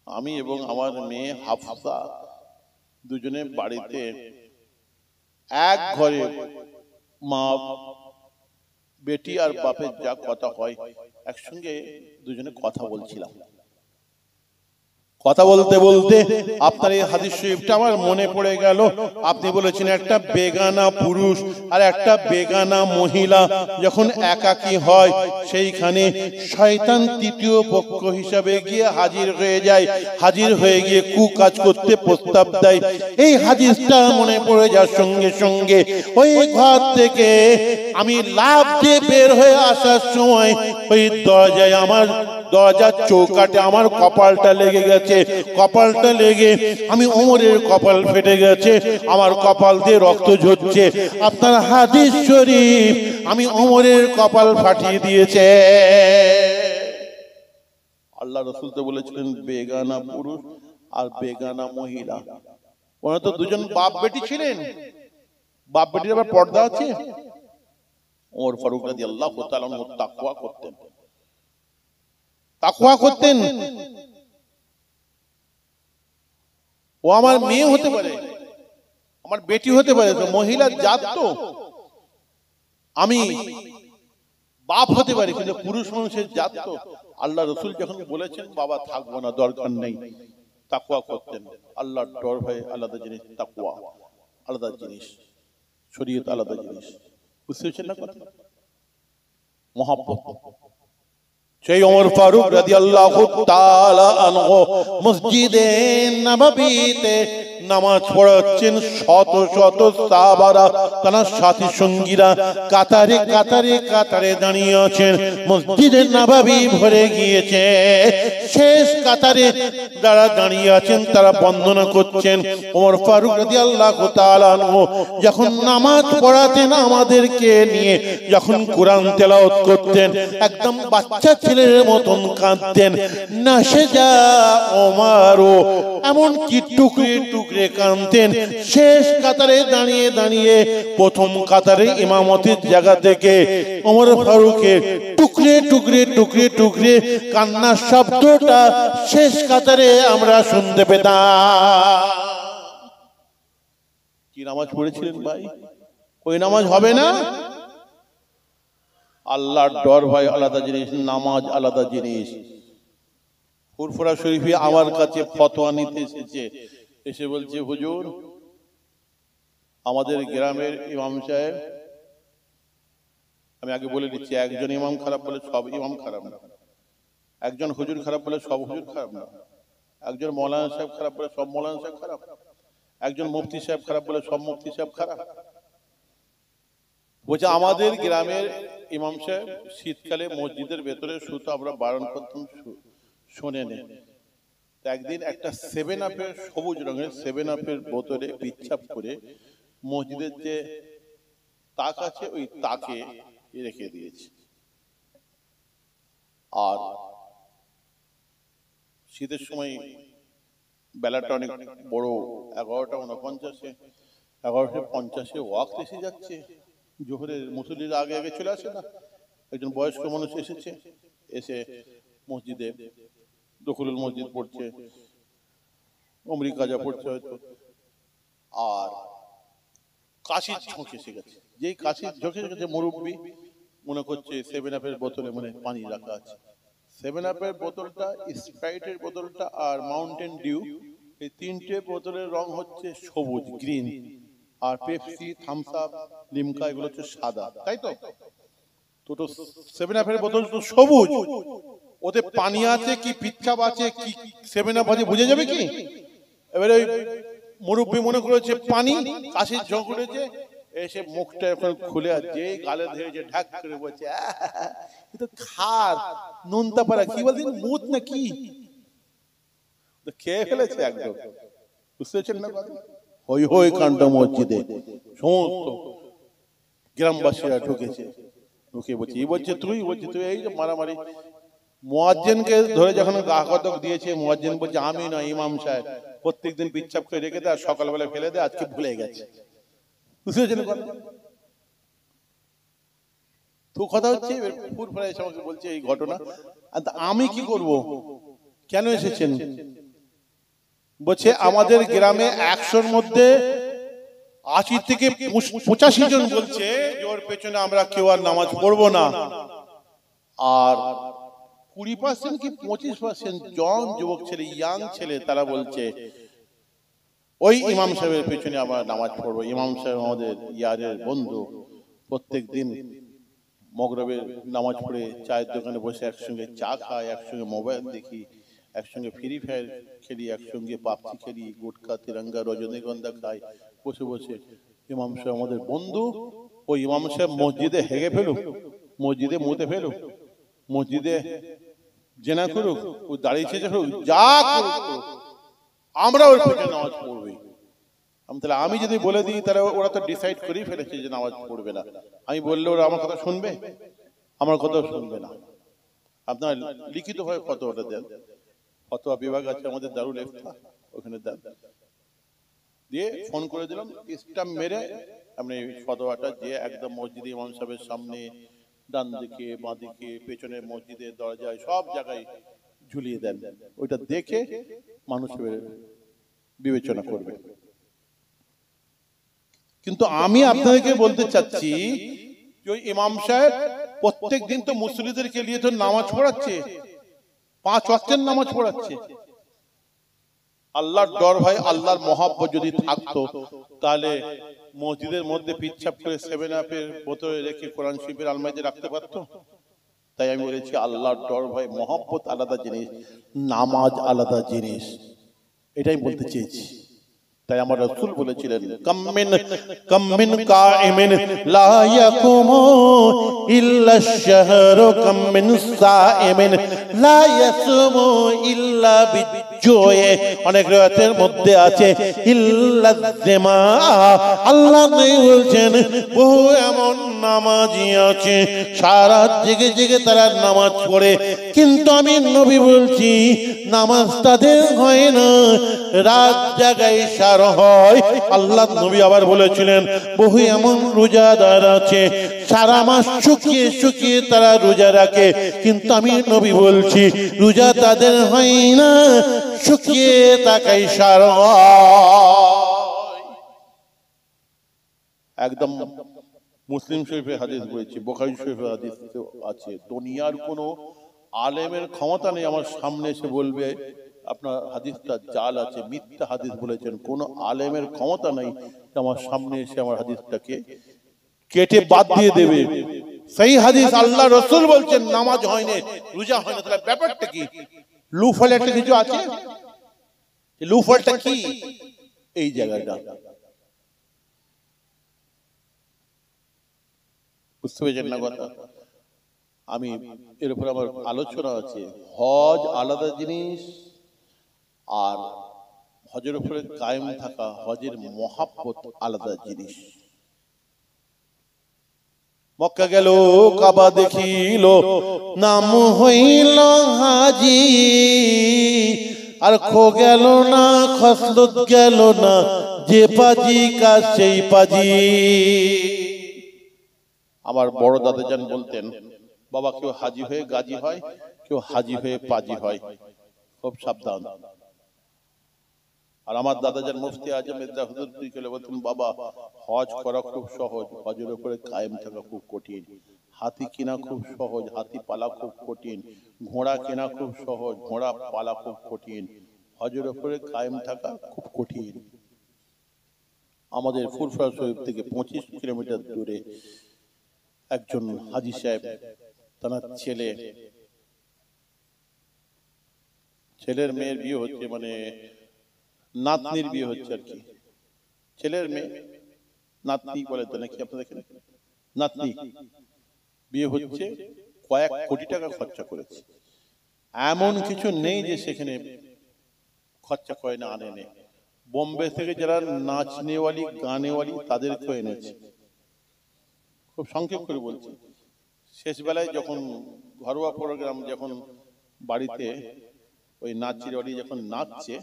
আমি এবং আমার মেয়ে হাফসা দুজনে বাড়িতে এক ঘরে, মা বেটি আর বাপের যা কথা হয় একসঙ্গে দুজনে কথা বলছিলাম। কথা বলতে বলতে আপনার এই হাদিস শরীফটা আমার মনে পড়ে গেল। আপনি বলেছেন একটা বেগানা পুরুষ আর একটা বেগানা মহিলা যখন একাকী হয়, সেইখানে শয়তান তৃতীয় পক্ষ হিসাবে গিয়ে হাজির হয়ে যায়, হাজির হয়ে গিয়ে কুকাজ করতে প্রস্তাব দেয়। এই হাদিসটা মনে পড়ে যাওয়ার সঙ্গে সঙ্গে ওই ঘর থেকে আমি লাফ দিয়ে বের হয়ে আসার সময় ওই দরজায়, আমার দরজার চৌকাটে আমার কপালটা লেগে গেছে। কপালটা লেগে আমি ওমরের কপাল ফেটে গেছে, আমার কপাল দিয়ে রক্ত ঝরছে। আপনার হাদিস শরীফ আমি ওমরের কপাল ফাটিয়ে দিয়েছে। আল্লাহ রাসূল তো বলেছিলেন বেগানা পুরুষ আর বেগানা মহিলা। ওরা তো দুজন বাপ বেটি ছিলেন, বাপ বেটির আবার পর্দা আছে। ওমর ফারুক রাদিয়াল্লাহু তাআলা তাকওয়া করতেন, তাকওয়া করতেন। ও আমার মেয়ে হতে পারে, আমার বেটি হতে পারে, তো মহিলার জাত তো, আমি বাপ হতে পারি, কিন্তু পুরুষ মানুষের জাত তো। আল্লাহ রাসূল যখন বলেছেন বাবা থাকবো না, দরকার নেই, তাকওয়া করতেন। আল্লাহর ডর ভয় আলাদা জিনিস, তাকওয়া আলাদা জিনিস, শরীয়ত আলাদা জিনিস। বুঝতে পারছেন না কথা? মহব্বত। সেই ওমর ফারুক রাদিয়াল্লাহু তাআলা আনহু মসজিদে নববীতে নামাজ পড়াচ্ছেন। শত শত সাহাবারা, তার সাথী সঙ্গীরা কাতারে কাতারে কাতারে দাঁড়িয়ে আছেন। মসজিদে নববী ভরে গিয়েছে, শেষ কাতারে যারা দাঁড়িয়ে আছেন তারা বন্দনা করছেন। ওমর ফারুক রাদিয়াল্লাহু তাআলা আনহু যখন নামাজ পড়াতেন আমাদেরকে নিয়ে, যখন কোরআন তেলাওয়াত করতেন, একদম বাচ্চা ছেলের মতন কাঁদতেন। নাশেজা ওমরও এমন কি টুকরে টুকরে কাঁদতেন। শেষ কাতারে দাঁড়িয়ে দাঁড়িয়ে প্রথম কাতারে ইমামতির জায়গা থেকে ওমর ফারুকের টুকরে টুকরে টুকরে টুকরে কান্নার শব্দটা শেষ কাতারে আমরা শুনতে পেতাম। কি নামাজ পড়েছিলেন ভাই? ওই নামাজ হবে না। আল্লাহর ডর ভয় আলাদা জিনিস, নামাজ আলাদা জিনিস। ফুরফুরা শরীফে আমার কাছে ফতোয়া নিতে এসেছে, এসে বলছে হুজুর আমাদের গ্রামের ইমাম সাহেব, আমি আগে বলে দিচ্ছি, একজন ইমাম খারাপ বলে সব ইমাম খারাপ না, একজন হুজুর খারাপ বলে সব হুজুর খারাপ না, একজন মৌলানা সাহেব খারাপ বলে সব মৌলানা সাহেব খারাপ, একজন মুফতি সাহেব খারাপ বলে সব মুফতি সাহেব খারাপ। বলছে আমাদের গ্রামের ইমাম সাহেব শীতকালে মসজিদের ভেতরে শুতে আমরা বারণ করতাম, শোনেন। একদিন একটা 7 আপের সবুজ রঙের 7 আপের বোতলে পিচ্ছাপ করে মসজিদের যে তাক আছে ওই তাকে রেখে দিয়েছে। আর শীতের সময় বেলাটা অনেক বড়, 11:49, 11:50 ওয়াক্ত এসে যাচ্ছে। জোহরের মুসল্লিরা আগে আগে চলে আসে না, একজন বয়স্ক মানুষ এসেছে, এসে মসজিদে দখলুল মসজিদ পড়ছে, অমরি কাজা পড়ছে হয়তো, আর কাশির ঝোঁক এসে গেছে। যেই কাশির ঝোঁক এসে গেছে, মুরব্বী মনে করছে 7 আপের বোতলে মনে পানি রাখা আছে। 7 আপের বোতলটা, স্প্রাইটের বোতলটা আর মাউন্টেন ডিউ, এই তিনটে বোতলের রং হচ্ছে সবুজ, গ্রিন, আর পেপসি, থামস আপ, লিমকা এগুলো হচ্ছে সাদা, তাই তো? তো 7 আপের বোতল তো সবুজ, ওতে পানি আছে কি পিচ্ছাপ আছে কি 7 আপ আছে বুঝে যাবে কি? এবারে ওই মুরব্বী মনে করেছে পানি, কাশির ঝোঁক উঠেছে, এসে মুখটা এখন খুলে আর যে গালে ধরেছে ঢাক করে বলছে এ তো খার নুনতা পারা, কি বলছেন মুত না কি, খেয়ে ফেলেছে একদম। বুঝতে পারছেন না? হই হই কাণ্ড মসজিদে, সমস্ত গ্রামবাসীরা ঢুকেছে, ঢুকে বলছে এই বলছে তুই, বলছে তুই, এই যে মারামারি। মুয়াজ্জিনকে ধরে যখন গাকতক দিয়েছে, মুয়াজ্জিন বলছে আমি না, ইমাম সাহেব প্রত্যেকদিন পিচ্ছাপ করে রেখে দেয় আর সকালবেলা ফেলে দেয়, আজকে ভুলে গেছে। বুঝতে পারছেন? তো কথা হচ্ছে ফুরফুরা এসে আমাকে বলছে এই ঘটনা, আমি কি করব, কেন এসেছেন? বলছে আমাদের গ্রামে 100-র মধ্যে 80 থেকে 85 জন বলছে যে ওর পেছনে আমরা কেউ আর নামাজ পড়বো না, আর 20% কি 25% জন যুবক ছেলে, ইয়াং ছেলে, তারা বলছে ওই ইমাম সাহেবের পেছনে আমরা নামাজ পড়বো। ইমাম সাহেব আমাদের ইয়ারের বন্ধু, প্রত্যেক দিন মগরবের নামাজ পড়ে চায়ের দোকানে বসে একসঙ্গে চা খাই, একসঙ্গে মোবাইল দেখি, একসঙ্গে ফ্রি ফায়ার খেলি, একসঙ্গে পাবজি খেলি, গুটখা, তিরঙ্গা, রজনীগন্ধা খাই বসে বসে। ইমাম সাহেব আমাদের বন্ধু। ওই ইমাম সাহেব মসজিদে হেগে ফেলুক, মসজিদে মুতে ফেলুক, মসজিদে জেনা করুক, ও দাঁড়িয়ে ছেঁচে ফেলুক, যা করুক, আমরা ওর পেছনে নামাজ পড়বই। তাহলে আমি যদি বলে দিই, তাহলে ওরা তো ডিসাইড করেই ফেলেছে যে নামাজ পড়বে না। আমি বললে ওরা আমার কথা শুনবে? আমার কথা শুনবে না। আপনার লিখিত ভাবে ফতোয়াটা দেন, ফতোয়া বিভাগ আছে আমাদের দারুল ইফতা, ওখানে দেন, দিয়ে ফোন করে দিলাম, স্ট্যাম্প মেরে আপনি ফতোয়াটা যে একদম মসজিদে ইমাম সাহেবের সামনে, ডান দিকে, বাঁ দিকে, পেছনে মসজিদের দরজায়, সব জায়গায় ঝুলিয়ে দেন। ওইটা দেখে মানুষের বিবেচনা করবে। কিন্তু আমি আপনাদেরকে বলতে চাচ্ছি যে ইমাম সাহেব প্রত্যেক দিন তো মুসলিমদেরকে নিয়ে তো নামাজ পড়াচ্ছে, 5 ওয়াক্তের নামাজ পড়াচ্ছে। আল্লাহর ডর, ভাই আল্লাহর মহব্বত যদি থাকতো, তাহলে মসজিদের মধ্যে পিচ্ছাপ করে 7 আপের বোতলে রেখে কোরআন শরীফের আলমারিতে রাখতে পারতো? তাই আমি বলেছি আল্লাহর ডর, ভাই মহব্বত আলাদা জিনিস, নামাজ আলাদা জিনিস, এটাই বলতে চেয়েছি। তাই আমার রাসূল বলেছিলেন, কামিন কাইমিন লা ইয়াকুমু ইল্লা আশ-শাহরু কামিন সাইমিন লা ইয়াসুমু ইল্লা বিজুয়ে। অনেক রাতের মধ্যে আছে ইল্লা যিমা। আল্লাহ নবী বলছেন বহু এমন নামাজি আছে সারা জেগে জেগে তারা নামাজ পড়ে, কিন্তু আমি নবী বলছি নামাজ তাদের হয় না, রাত জাগায় সার হয়। আল্লাহ নবী আবার বলেছিলেন বহু এমন রোজাদার আছে সারা মাস শুকিয়ে শুকিয়ে তারা রোজা রাখে, কিন্তু আমি নবী বলছি রোজা তাদের হয় না, শুকিয়ে তাকাই সার হয়। একদম মুসলিম শরীফের হাদিস বলেছি, বুখারী শরীফের হাদিস আছে। দুনিয়ার কোনো আলেমের ক্ষমতা নেই আমার সামনে এসে বলবে আপনার হাদিসটা জাল আছে, মিথ্যা হাদিস বলেছেন। কোন আলেমের ক্ষমতা নাই আমার সামনে এসে আমার হাদিসটাকে কেটে বাদ দিয়ে দেবে। সেই হাদিস আল্লাহ রাসূল বলছেন নামাজ হয় না, রোজা হয় না, তাহলে ব্যাপারটা কি? লুফল একটা কিছু আছে, লুফলটা কি? এই জায়গাটা বুঝতে পেরেছেন না কথা? আমি এর উপর আমার আলোচনা আছে। হজ আলাদা জিনিস, আর হজের উপরে কায়েম থাকা, হজের মহাব্বত আলাদা জিনিস। মক্কা গেল, কাবা দেখিল, নাম হইল হাজি, আর খো গেল না, খসলত গেল না, যে পাজি কাজ সেই পাজি। আমার বড় দাদা যান বলতেন, বাবা কেউ হাজি হয়ে গাজী হয়, কেউ হাজি হয়ে পাজি হয়, খুব সাবধান। আর আমার দাদা যান মুফতি আজম মির্জা হুজুর পীর বলতেন, বাবা হজ করা খুব সহজ, হজের উপরে কায়েম থাকা খুব কঠিন। হাতি কেনা খুব সহজ, হাতি পালা খুব কঠিন। ঘোড়া কেনা খুব সহজ, ঘোড়া পালা খুব কঠিন। হজের উপরে কায়েম থাকা খুব কঠিন। আমাদের ফুরফুরা শরীফ থেকে 25 কিলোমিটার দূরে একজন হাজি সাহেব, তার ছেলের মেয়ের বিয়ে হচ্ছে, মানে নাতনির বিয়ে হচ্ছে আর কি। ছেলের মেয়ে, নাতনি বলে তো নাকি আপনাদের এখানে, নাতনি বিয়ে হচ্ছে, কয়েক কোটি টাকা খরচা করেছে। এমন কিছু নেই যে সেখানে খরচা করে না, আনে নেই। বোম্বে থেকে যারা নাচনেওয়ালি গানেওয়ালি তাদেরকেও এনেছে। খুব সংক্ষেপ করে বলছি, শেষ বেলায় যখন ঘরোয়া প্রোগ্রাম, যখন বাড়িতে ওই নাচিরওয়ালি যখন নাচছে,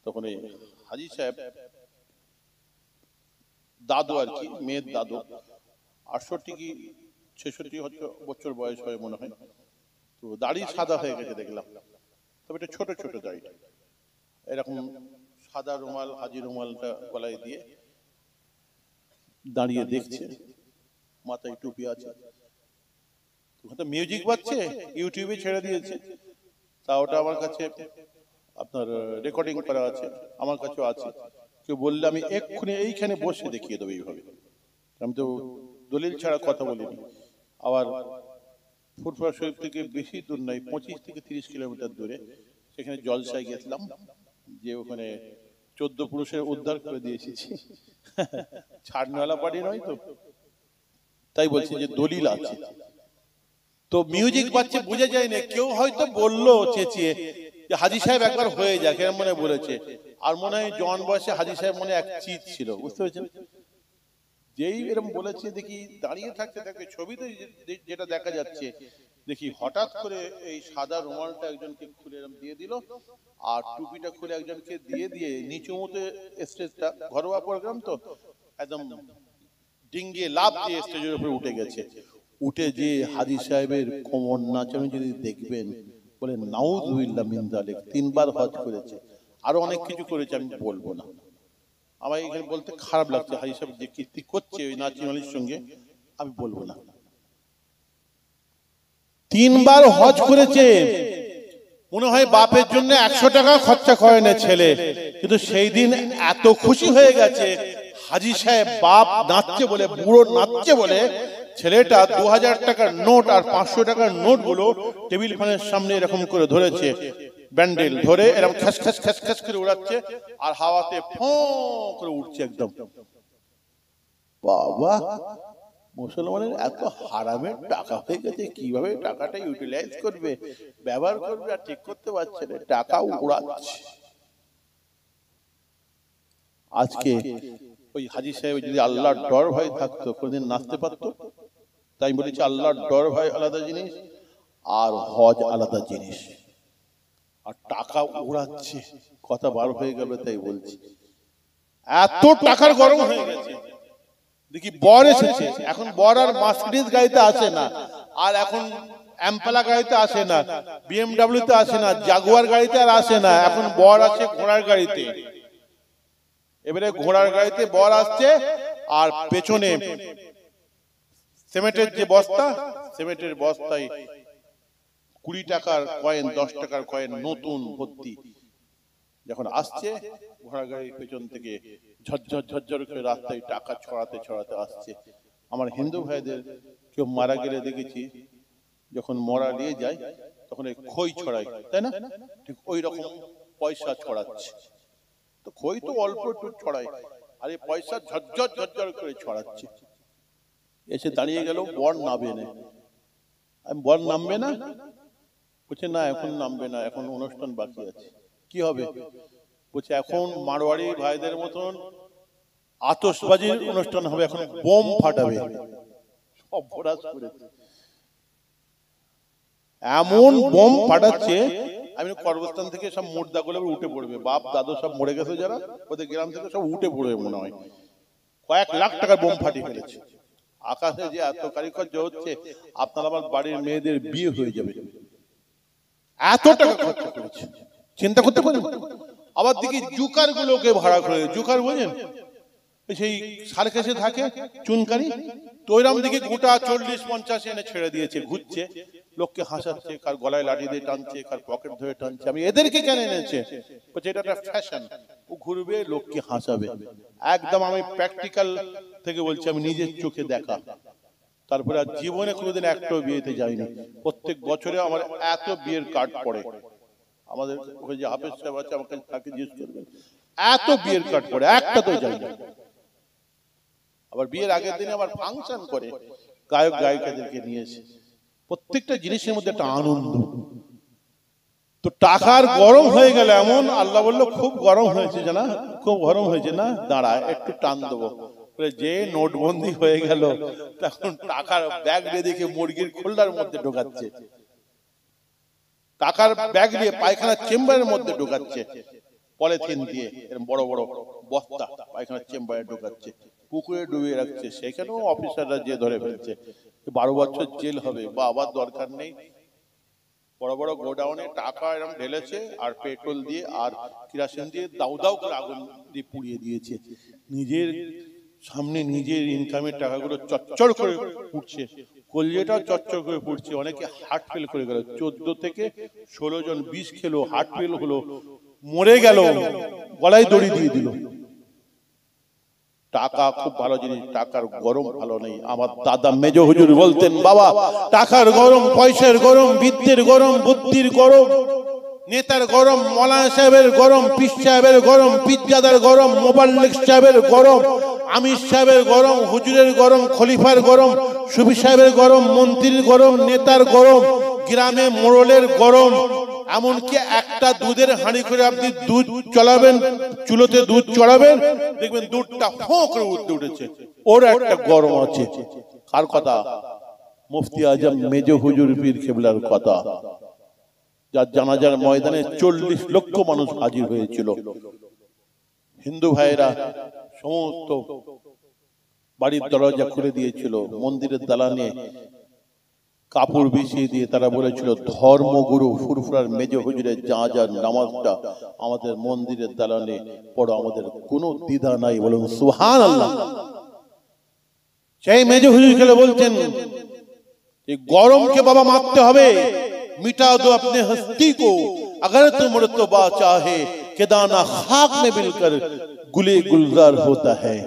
তখন এই হাজি সাহেব দাদু আর কি, মেয়ের দাদু, 68 কি 66 বছর বয়স হয় মনে হয়। তো দাড়ি সাদা হয়ে গেছে দেখলাম, তবে এটা ছোট ছোট দাড়িটা, এরকম সাদা রুমাল, হাজি রুমালটা গলায় দিয়ে দাঁড়িয়ে দেখছে, মাথায় টুপি আছে। তো মিউজিক বাজছে, ইউটিউবে ছেড়ে দিয়েছে, তা ওটা আমার কাছে আপনার রেকর্ডিং করা আছে, আমার কাছেও আছে। কেউ বললে আমি এক্ষুনি এইখানে বসে দেখিয়ে দেবো এইভাবে। আমি তো দলিল ছাড়া কথা বলিনি। আবার ফুরফুরা শরীফ থেকে বেশি দূর নয়, 25 থেকে 30 কিলোমিটার দূরে, সেখানে জলসায় গেছিলাম, যে ওখানে 14 পুরুষের উদ্ধার করে দিয়ে এসেছি। ছাড়নেওয়ালা বাড়ি নয় তো, তাই বলছি যে দলিল আছে। তো মিউজিক বাজছে, বোঝা যায় না। কেউ হয়তো বললো চেঁচিয়ে যে হাজী সাহেব একবার হয়ে যাক, এরকম মনে বলেছে। আর মনে হয় জন বয়সে হাজী সাহেব মনে এক চিৎ ছিল, বুঝতে পেরেছেন? যেই এরকম বলেছে, দেখি দাঁড়িয়ে থাকতে থাকতে ছবিতে যেটা দেখা যাচ্ছে, দেখি হঠাৎ করে এই সাদা রুমালটা একজনকে খুলে এরকম দিয়ে দিল, আর টুপিটা খুলে একজনকে দিয়ে দিয়ে নিচু মতে স্টেজটা, ঘরোয়া প্রোগ্রাম তো, একদম ডিঙ্গিয়ে লাফ দিয়ে স্টেজের উপরে উঠে গেছে। উঠে যে হাজী সাহেবের কোমর নাচানো যদি দেখবেন, বলে নাউযুবিল্লাহ মিন যালিক, 3 বার হজ করেছে, আরো অনেক কিছু করেছে, আমি বলবো না। আমার এখানে বলতে খারাপ লাগছে, হাজী সাহেব যে কীর্তি করছে ওই নাচিমালির সঙ্গে, আমি বলবো না। 3 বার হজ করেছে, মনে হয় বাপের জন্য 100 টাকা খরচা করে না ছেলে, কিন্তু সেই দিন এত খুশি হয়ে গেছে হাজী সাহেব, বাপ নাচছে বলে, বুড়ো নাচছে বলে, ছেলেটা 2000 টাকার নোট আর 500 টাকার নোট গুলো টেবিল ফ্যানের সামনে এরকম করে ধরেছে, ব্যান্ডেল ধরে এরকম খাস খাস খাস খাস করে উড়াচ্ছে, আর হাওয়াতে ফোঁ করে উঠছে একদম। বাবা, মুসলমানের এত হারামের টাকা হয়ে গেছে, কিভাবে টাকাটা ইউটিলাইজ করবে, ব্যবহার করবে, আর ঠিক করতে পারছে না, টাকা উড়াচ্ছে। আজকে ওই হাজী সাহেব যদি আল্লাহর ডর ভয় থাকতো, কোনদিন নাচতে পারতো? তাই বলেছি, আল্লাহর ডর ভয় আলাদা জিনিস, আর হজ আলাদা জিনিস। আর টাকা উড়াচ্ছে, কথা বার হয়ে গেল তাই বলছি। এত টাকার গরম হয়ে গেছে, দেখি বর এসেছে, এখন বর আর মার্সিডিজ গাড়িতে আসে না, আর এখন এম্পালা গাড়িতে আসে না, বিএমডব্লিউ তে আসে না, জাগুয়ার গাড়িতে আর আসে না, এখন বর আসে ঘোড়ার গাড়িতে। এবারে ঘোড়ার গাড়িতে বর আসছে, আর পেছনে সিমেন্টের যে বস্তা, সিমেন্টের বস্তায় 20 টাকার কয়েন, 10 টাকার কয়েন নতুন ভর্তি। যখন আসছে, ঘোড়া গাড়ির পেছন থেকে ঝরঝর ঝরঝর করে রাস্তায় টাকা ছড়াতে ছড়াতে আসছে। আমার হিন্দু ভাইদের কেউ মারা গেলে দেখেছি, যখন মরা নিয়ে যায় তখন এই খই ছড়ায়, তাই না? ঠিক ওই রকম পয়সা ছড়াচ্ছে। তো খই তো অল্প একটু ছড়ায়, আর এই পয়সা ঝরঝর ঝরঝর করে ছড়াচ্ছে। এসে দাঁড়িয়ে গেল, বর নামবে না। আমি, বর নামবে না? বলছে না, এখন নামবে না, এখন অনুষ্ঠান বাকি আছে। কি হবে? বলছে এখন মারোয়াড়ি ভাইদের মতন আতশবাজির অনুষ্ঠান হবে, এখন বোম ফাটাবে। সব ভরাস করেছে, এমন বোম ফাটাচ্ছে, আমি কর্মস্থান থেকে সব মুর্দাগুলো উঠে পড়বে, বাপ দাদু সব মরে গেছে যারা, ওদের গ্রাম থেকে সব উঠে পড়বে মনে হয়। কয়েক লাখ টাকার বোম ফাটিয়ে ফেলেছে। আকাশে যে এত কারিকর্য হচ্ছে, আপনার আমার বাড়ির মেয়েদের বিয়ে হয়ে যাবে, এত টাকা খরচা করেছে, চিন্তা করতে পারেন। আবার দেখি জুকার গুলোকে ভাড়া করে, জুকার বোঝেন, সেই সার্কাসে থাকে চুনকারি, তো ওইরকম দিকে গোটা 40-50 এনে ছেড়ে দিয়েছে, ঘুরছে, লোককে হাসাচ্ছে, কার গলায় লাঠি দিয়ে টানছে, কার পকেট ধরে টানছে। আমি এদেরকে কেন এনেছে? বলছে এটা একটা ফ্যাশন, ও ঘুরবে, লোককে হাসাবে। একদম আমি প্র্যাকটিক্যাল থেকে বলছি, আমি নিজের চোখে দেখা। তারপরে আর জীবনে কোনোদিন একটাও বিয়েতে যাইনি। প্রত্যেক বছরে আমার এত বিয়ের কার্ড পড়ে, আমাদের ওই যে হাফেজ সাহেব আছে, আমাকে তাকে জিজ্ঞেস করবেন, এত বিয়ের কার্ড পড়ে, একটা তো যাই না। আবার বিয়ের আগের দিনে আবার ফাংশন করে, গায়ক গায়িকাদেরকে নিয়ে এসে, প্রত্যেকটা জিনিসের মধ্যে একটা আনন্দ। তো টাকার গরম হয়ে গেল এমন, আল্লাহ বললো খুব গরম হয়েছে জানা, খুব গরম হয়েছে না, দাঁড়া একটু টান দেবো। যে নোটবন্দি হয়ে গেল, তখন টাকার ব্যাগ নিয়ে দেখে মুরগির খোলটার মধ্যে ঢোকাচ্ছে, টাকার ব্যাগ নিয়ে পায়খানার চেম্বারের মধ্যে ঢোকাচ্ছে, পলিথিন দিয়ে এরকম বড় বড় বস্তা পায়খানার চেম্বারে ঢোকাচ্ছে, পুকুরে ডুবিয়ে রাখছে। সেখানেও অফিসাররা যে ধরে ফেলছে, 12 বছর জেল হবে। বা আবার দরকার নেই, বড় বড় গোডাউনে টাকা এরকম ঢেলেছে, আর পেট্রোল দিয়ে আর কিরাসিন দিয়ে দাউ দাউ করে আগুন দিয়ে পুড়িয়ে দিয়েছে। নিজের সামনে নিজের ইনকামের টাকাগুলো চচ্চড় করে উঠছে, কলজেটাও চচ্চড় করে পড়ছে। অনেকে হার্ট ফেল করে গেল, 14 থেকে 16 জন বিষ খেলো, হার্ট ফেল হলো, মরে গেল, গলায় দড়ি দিয়ে দিল। টাকা খুব ভালো জিনিস, টাকার গরম ভালো নেই। আমার দাদা মেজ হুজুর বলতেন, বাবা টাকার গরম, পয়সার গরম, বিদ্যের গরম, বুদ্ধির গরম, নেতার গরম, মৌলানা সাহেবের গরম, পীর সাহেবের গরম, পিজ্জাদার গরম, মোবাল্লিক সাহেবের গরম, আমির সাহেবের গরম, হুজুরের গরম, খলিফার গরম, সুফি সাহেবের গরম, মন্ত্রীর গরম, নেতার গরম, গ্রামে মোড়লের গরম। এমনকি একটা দুধের হাঁড়ি করে আপনি দুধ চলাবেন, চুলোতে দুধ চড়াবেন, দেখবেন দুধটা ফোঁ করে উঠতে উঠেছে, ওর একটা গরম আছে। কার কথা? মুফতি আজম মেজ হুজুর পীর কেবলার কথা, যার জানাজার ময়দানে 40 লক্ষ মানুষ হাজির হয়েছিল। হিন্দু ভাইয়েরা সমস্ত বাড়ির দরজা খুলে দিয়েছিল, মন্দিরের দালানে কাপড় বিছিয়ে দিয়ে তারা বলেছিল, ধর্মগুরু ফুরফুরার মেজ হুজুরের জানাজার নামাজটা আমাদের মন্দিরের দালানে পড়ো, আমাদের কোনো দ্বিধা নাই, বলুন সুবহানাল্লাহ। সেই মেজ হুজুর খেলে বলছেন, এই গরমকে বাবা মারতে হবে, मिटा दो अपने हस्ती को, अगर तुम मर्तबा चाहे कि दाना खाक में मिलकर गुले गुलजार होता है।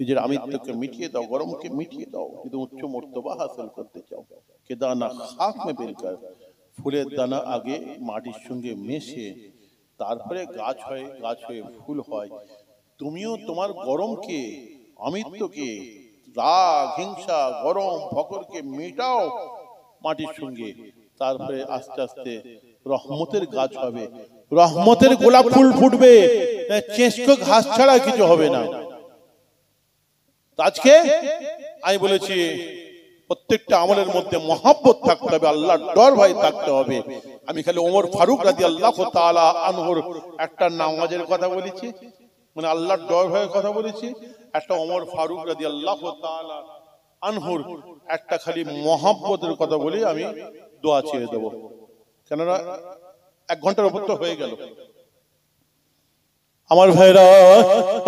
নিজের আমিত্বকে মিটিয়ে দাও, গরমকে মিটিয়ে দাও, কিন্তু উচ্চ মর্তবা হাসিল করতে চাও। কে দানা খাক মে বিলকর, ফুলের দানা আগে মাটির সঙ্গে মিশে তারপরে গাছ হয়, গাছ হয়ে ফুল হয়। তুমিও তোমার গরমকে, আমিত্বকে, রাগ, হিংসা, গরম, ফকরকে মিটাও মাটির সঙ্গে, তারপরে আস্তে আস্তে রহমতের গাছ হবে, রহমতের গোলাপ ফুল ফুটবে, চেষ্ক ঘাস ছাড়া কিছু হবে না। আজকে আমি বলেছি প্রত্যেকটা আমলের মধ্যে মহব্বত থাকতে হবে, আল্লাহর ডর ভয় থাকতে হবে। আমি খালি ওমর ফারুক রাদিয়াল্লাহু তাআলা আনহুর একটা নামাজের কথা বলেছি, মানে আল্লাহর ডর ভয়ের কথা বলেছি, একটা ওমর ফারুক রাদিয়াল্লাহু তাআলা আনহুর একটা খালি মহব্বতের কথা বলি, আমি দোয়া ছেড়ে দেবো, কেননা 1 ঘন্টার উপর তো হয়ে গেল। আমার ভাইরা,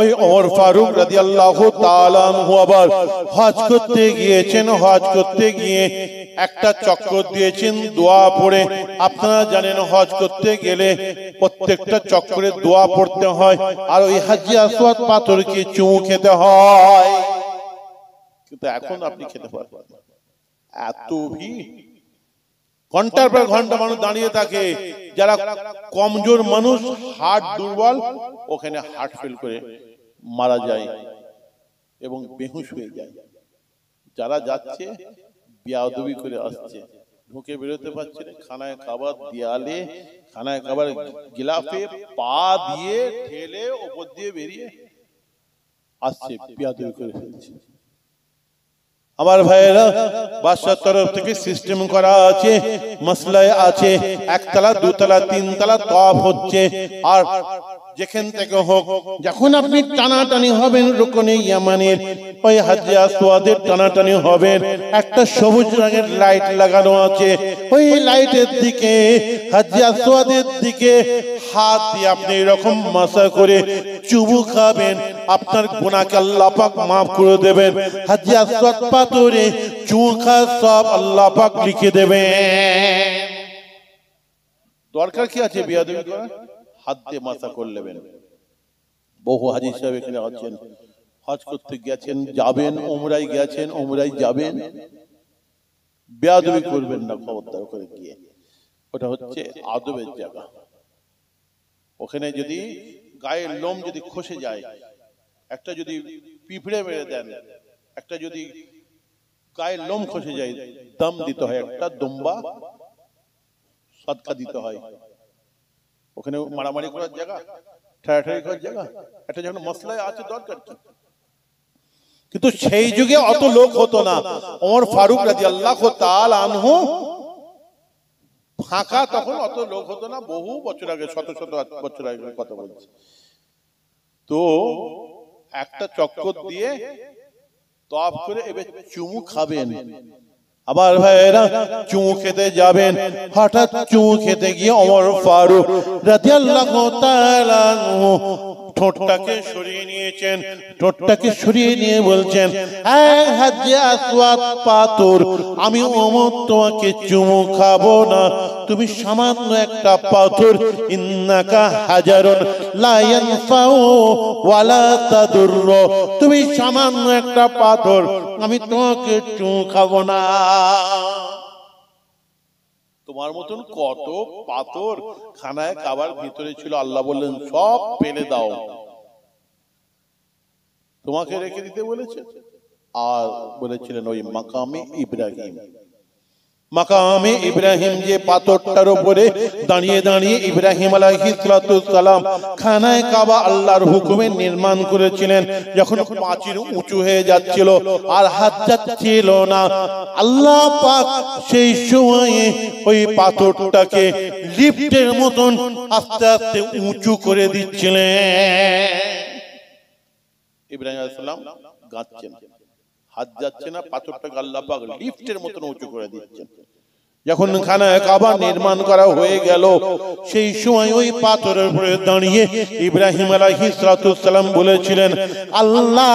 ওই ওমর ফারুক রাদিয়াল্লাহু তাআলা আনহু আবার হজ করতে গিয়েছেন, হজ করতে গিয়ে একটা চক্কর দিয়েছেন দোয়া পড়ে। আপনারা জানেন হজ করতে গেলে প্রত্যেকটা চক্করে দোয়া পড়তে হয়, আর ওই হাজী আসওয়াদ পাথরকে চুমু খেতে হয়। কিন্তু এখন আপনি খেতে পারবেন না, এত ভিড়, ঘন্টার পর ঘন্টা মানুষ দাঁড়িয়ে থাকে। যারা কমজোর মানুষ, হার্ট দুর্বল, ওখানে হার্ট ফেল করে মারা যায় এবং বেহুশ হয়ে যায়। যারা যাচ্ছে বেয়াদবি করে আসছে, ঢুকে বেরোতে পারছে না, খানায় খাবার দেয়ালে, খানায় খাবার গিলাফে পা দিয়ে ঠেলে ওপর দিয়ে বেরিয়ে আসছে, বেয়াদবি করে ফেলছে। আমার ভাইয়েরা, বাদশার তরফ থেকে সিস্টেম করা আছে, মাসলায় আছে, 1 তলা 2 তলা 3 তলা তওয়াফ হচ্ছে। আর যেখান থেকে হোক, যখন আপনি টানাটানি হবেন রুকনে ইয়ামানের, ওই হাজী আসওয়াদের টানাটানি হবেন, একটা সবুজ রঙের লাইট লাগানো আছে, ওই লাইটের দিকে, হাজী আসওয়াদের দিকে হাত দিয়ে আপনি এরকম মাসা করে চুমু খাবেন, আপনার গুনাহকে আল্লাহ পাক maaf করে দেবেন। হাজী আসওয়াদ পাথরে চুমু খাওয়া সব আল্লাহ পাক লিখে দেবেন। দরকার কি আছে বেয়াদবি করা? হাত দিয়ে মাসা করে নেবেন। বহু হাজী সাহেব এখানে আছেন, হজ করতে গেছেন, যাবেন, উমরায় গেছেন, উমরায় যাবেন, বেয়াদবি করবেন না খবরদার করে গিয়ে। ওটা হচ্ছে আদবের জায়গা। ওখানে যদি গায়ের লোম যদি খসে যায়, একটা যদি পিঁপড়ে মেরে দেন, একটা যদি গায়ের লোম খসে যায়, দাম দিতে হয়, একটা দুম্বা সদকা দিতে হয়। ওখানে মারামারি করার জায়গা, ঠাড়াঠাড়ি করার জায়গা, একটা যখন মসলায় আছে দরকার কি? কিন্তু সেই যুগে অত লোক হতো না। ওমর ফারুক রাদিয়াল্লাহু তাআলা আনহু ফাঁকা, তখন অত লোক হতো না, বহু বছর আগে, শত শত বছর আগে কথা বলছি। তো একটা চক্কর দিয়ে তওয়াফ করে এবার চুমু খাবেন। আবার ভাইরা চুমু খেতে যাবেন, হঠাৎ চুমু খেতে গিয়ে ওমর ফারুক রাদিয়াল্লাহু তাআলা আনহু ঠোঁটটাকে সরিয়ে নিয়েছেন, ঠোঁটটাকে সরিয়ে নিয়ে বলছেন, হ্যাঁ হাজে আসওয়াদ পাথর, আমি ওমর তোমাকে চুমু খাবো না, তুমি সামান্য একটা পাথর, ইন্নাকা হাজারুন লা ইয়ানফাউ ওয়ালা তাদুরর, তুমি সামান্য একটা পাথর, আমি তোমাকে চুমু খাবো না। তোমার মতন কত পাথর খানায় কাবার ভিতরে ছিল, আল্লাহ বললেন সব ফেলে দাও, তোমাকে রেখে দিতে বলেছে। আর বলেছিলেন ওই মাকামে ইব্রাহিম, মাকামে ইব্রাহিম যে পাথরটার উপরে দাঁড়িয়ে দাঁড়িয়ে ইব্রাহিম আলাইহিস সালাম খানায় কাবা আল্লাহর হুকুমে নির্মাণ করেছিলেন, যখন প্রাচীর উঁচু হয়ে যাচ্ছিল আর হাত যাচ্ছিল না, আল্লাহ পাক সেই সময়ে ওই পাথরটাকে লিফটের মতন আস্তে আস্তে উঁচু করে দিচ্ছিলেন। ইব্রাহিম আলাইহিস সালাম গাচ্ছেন, হাত যাচ্ছে না, পাথরটাকে আল্লাহ পাক লিফটের মতন উঁচু করে দিচ্ছেন। যখন খানায় কাবা নির্মাণ করা হয়ে গেল, সেই সময় ওই পাথরের উপরে দাঁড়িয়ে ইব্রাহিম আলাইহিস সালাম বলেছিলেন, আল্লাহ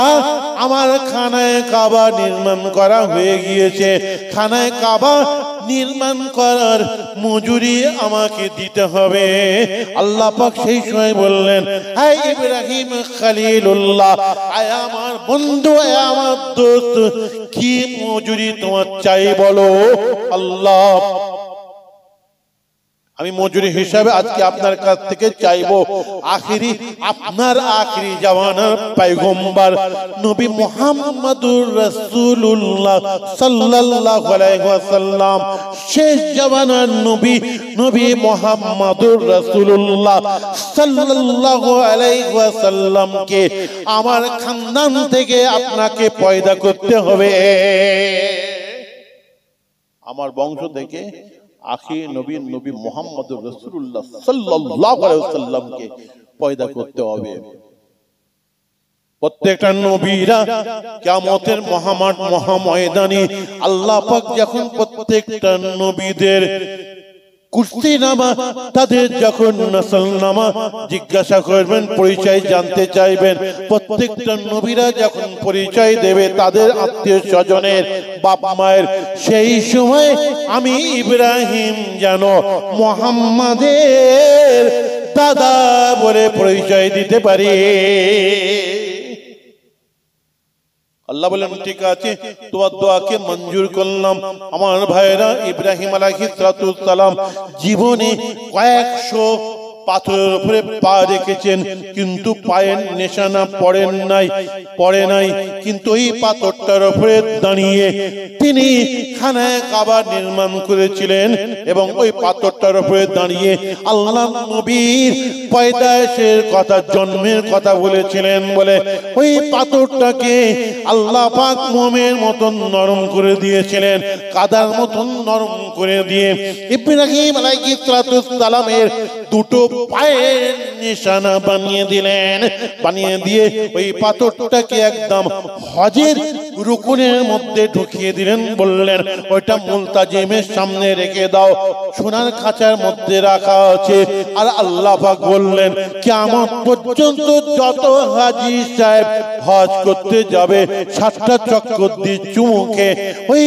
আমার খানায় কাবা নির্মাণ করা হয়ে গিয়েছে, খানায় কাবা নির্মাণ করার মজুরি আমাকে দিতে হবে। আল্লাহ পাক সেই সময় বললেন, হে ইব্রাহিম খলিলুল্লাহ, আয় আমার বন্ধু, আয় আমার দোস্ত, কি মজুরি তোমার চাই বলো। আল্লাহ, আমি মজুরি হিসাবে আজকে আপনার কাছ থেকে চাইবো আখিরি, আপনার আখিরি জামানার পয়গম্বর নবী মুহাম্মদুর রাসূলুল্লাহ সাল্লাল্লাহু আলাইহি ওয়াসাল্লাম, শেষ জামানার নবী, নবী মুহাম্মদুর রাসূলুল্লাহ সাল্লাল্লাহু আলাইহি ওয়াসাল্লামকে আমার খানদান থেকে আপনাকে পয়দা করতে হবে, আমার বংশ থেকে আখির নবী নবী মুহাম্মদুর রাসূলুল্লাহ সাল্লাল্লাহু আলাইহি ওয়াসাল্লামকে পয়দা করতে হবে। প্রত্যেকটা নবীরা কিয়ামতের মহামাঠ মহাময়দানে আল্লাহ পাক যখন প্রত্যেকটা নবীদের কুস্তিনামা, তাদের যখন নসলনামা জিজ্ঞাসা করবেন, পরিচয় জানতে চাইবেন, প্রত্যেকটা নবীরা যখন পরিচয় দেবে তাদের আত্মীয় স্বজনের, বাপ মায়ের, সেই সময় আমি ইব্রাহিম যেন মুহাম্মাদের দাদা বলে পরিচয় দিতে পারি। আল্লাহ বলেন, ঠিক আছে, তোমার দোয়াকে মঞ্জুর করলাম। আমার ভাইরা, ইব্রাহিম আলাইহিস সালাম জীবনে কয়েকশো পাথরের উপরে পা রেখেছেন, কিন্তু পায়ের নিশানা পড়ে নাই, কিন্তু এই পাথরটার উপরে দাঁড়িয়ে তিনি খানায় কাবা নির্মাণ করেছিলেন, এবং ওই পাথরটার উপরে দাঁড়িয়ে আল্লাহ নবীর পয়দায়েশের কথা, জন্মের কথা বলেছিলেন বলে ওই পাথরটাকে আল্লাহ পাক মোমের মতন নরম করে দিয়েছিলেন, কাদার মতন নরম করে দিয়ে ইব্রাহিম আলাইহিস সালামের দুটো পায়ের নিশানা বানিয়ে দিলেন। বানিয়ে দিয়ে ওই পাথরটাকে একদম হজের রুকুনের মধ্যে ঢুকিয়ে দিলেন, বললেন ওইটা মুলতাজিমের সামনে রেখে দাও, সোনার খাঁচার মধ্যে রাখা আছে। আর আল্লাহ পাক বললেন, কিয়ামত পর্যন্ত যত হাজী সাহেব হজ করতে যাবে, 7টা চক্কর দিয়ে চুমুকে ওই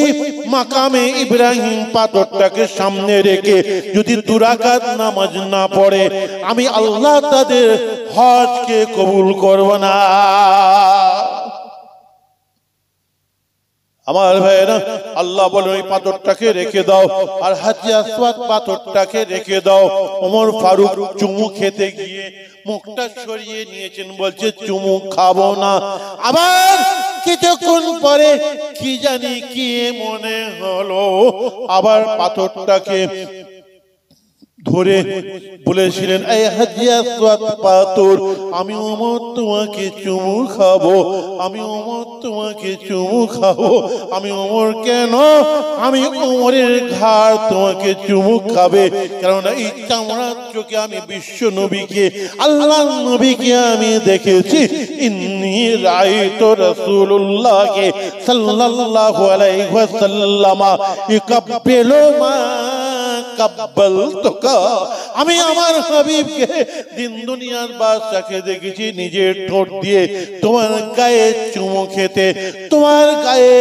মাকামে ইব্রাহিম পাথরটাকে সামনে রেখে যদি 2 রাকাত নামাজ না পড়ে, আমি আল্লাহ তাদের হজকে কবুল করব না। আমার ভাইয়েরা, আল্লাহ বলে ওই পাথরটাকে রেখে দাও, আর হাজে আসওয়াদ পাথরটাকে রেখে দাও। ওমর ফারুক চুমু খেতে গিয়ে মুখটা সরিয়ে নিয়েছেন, বলছে চুমু খাবো না। আবার কিছুক্ষণ পরে কি জানি কি মনে হলো, আবার পাথরটাকে ধরে বলেছিলেন, এই হাজে আসওয়াদ পাথর, আমি ওমর তোমাকে চুমু খাবো, আমি ওমর তোমাকে চুমু খাবো। আমি ওমর কেন? আমি ওমরের ঘাড় তোমাকে চুমু খাবে, কারণ এই চামড়ার চোখে আমি বিশ্ব নবীকে, আল্লাহ নবীকে আমি দেখেছি। ইন্নী রাআইতু রাসূলুল্লাহকে সাল্লাল্লাহু আলাইহি ওয়াসাল্লাম ইকাব্বিলু মা কাব্বালতুকা, আমি আমার হাবিবকে দিন দুনিয়ার বাদশাকে দেখেছি নিজের ঠোঁট দিয়ে তোমার গায়ে চুমো খেতে। তোমার গায়ে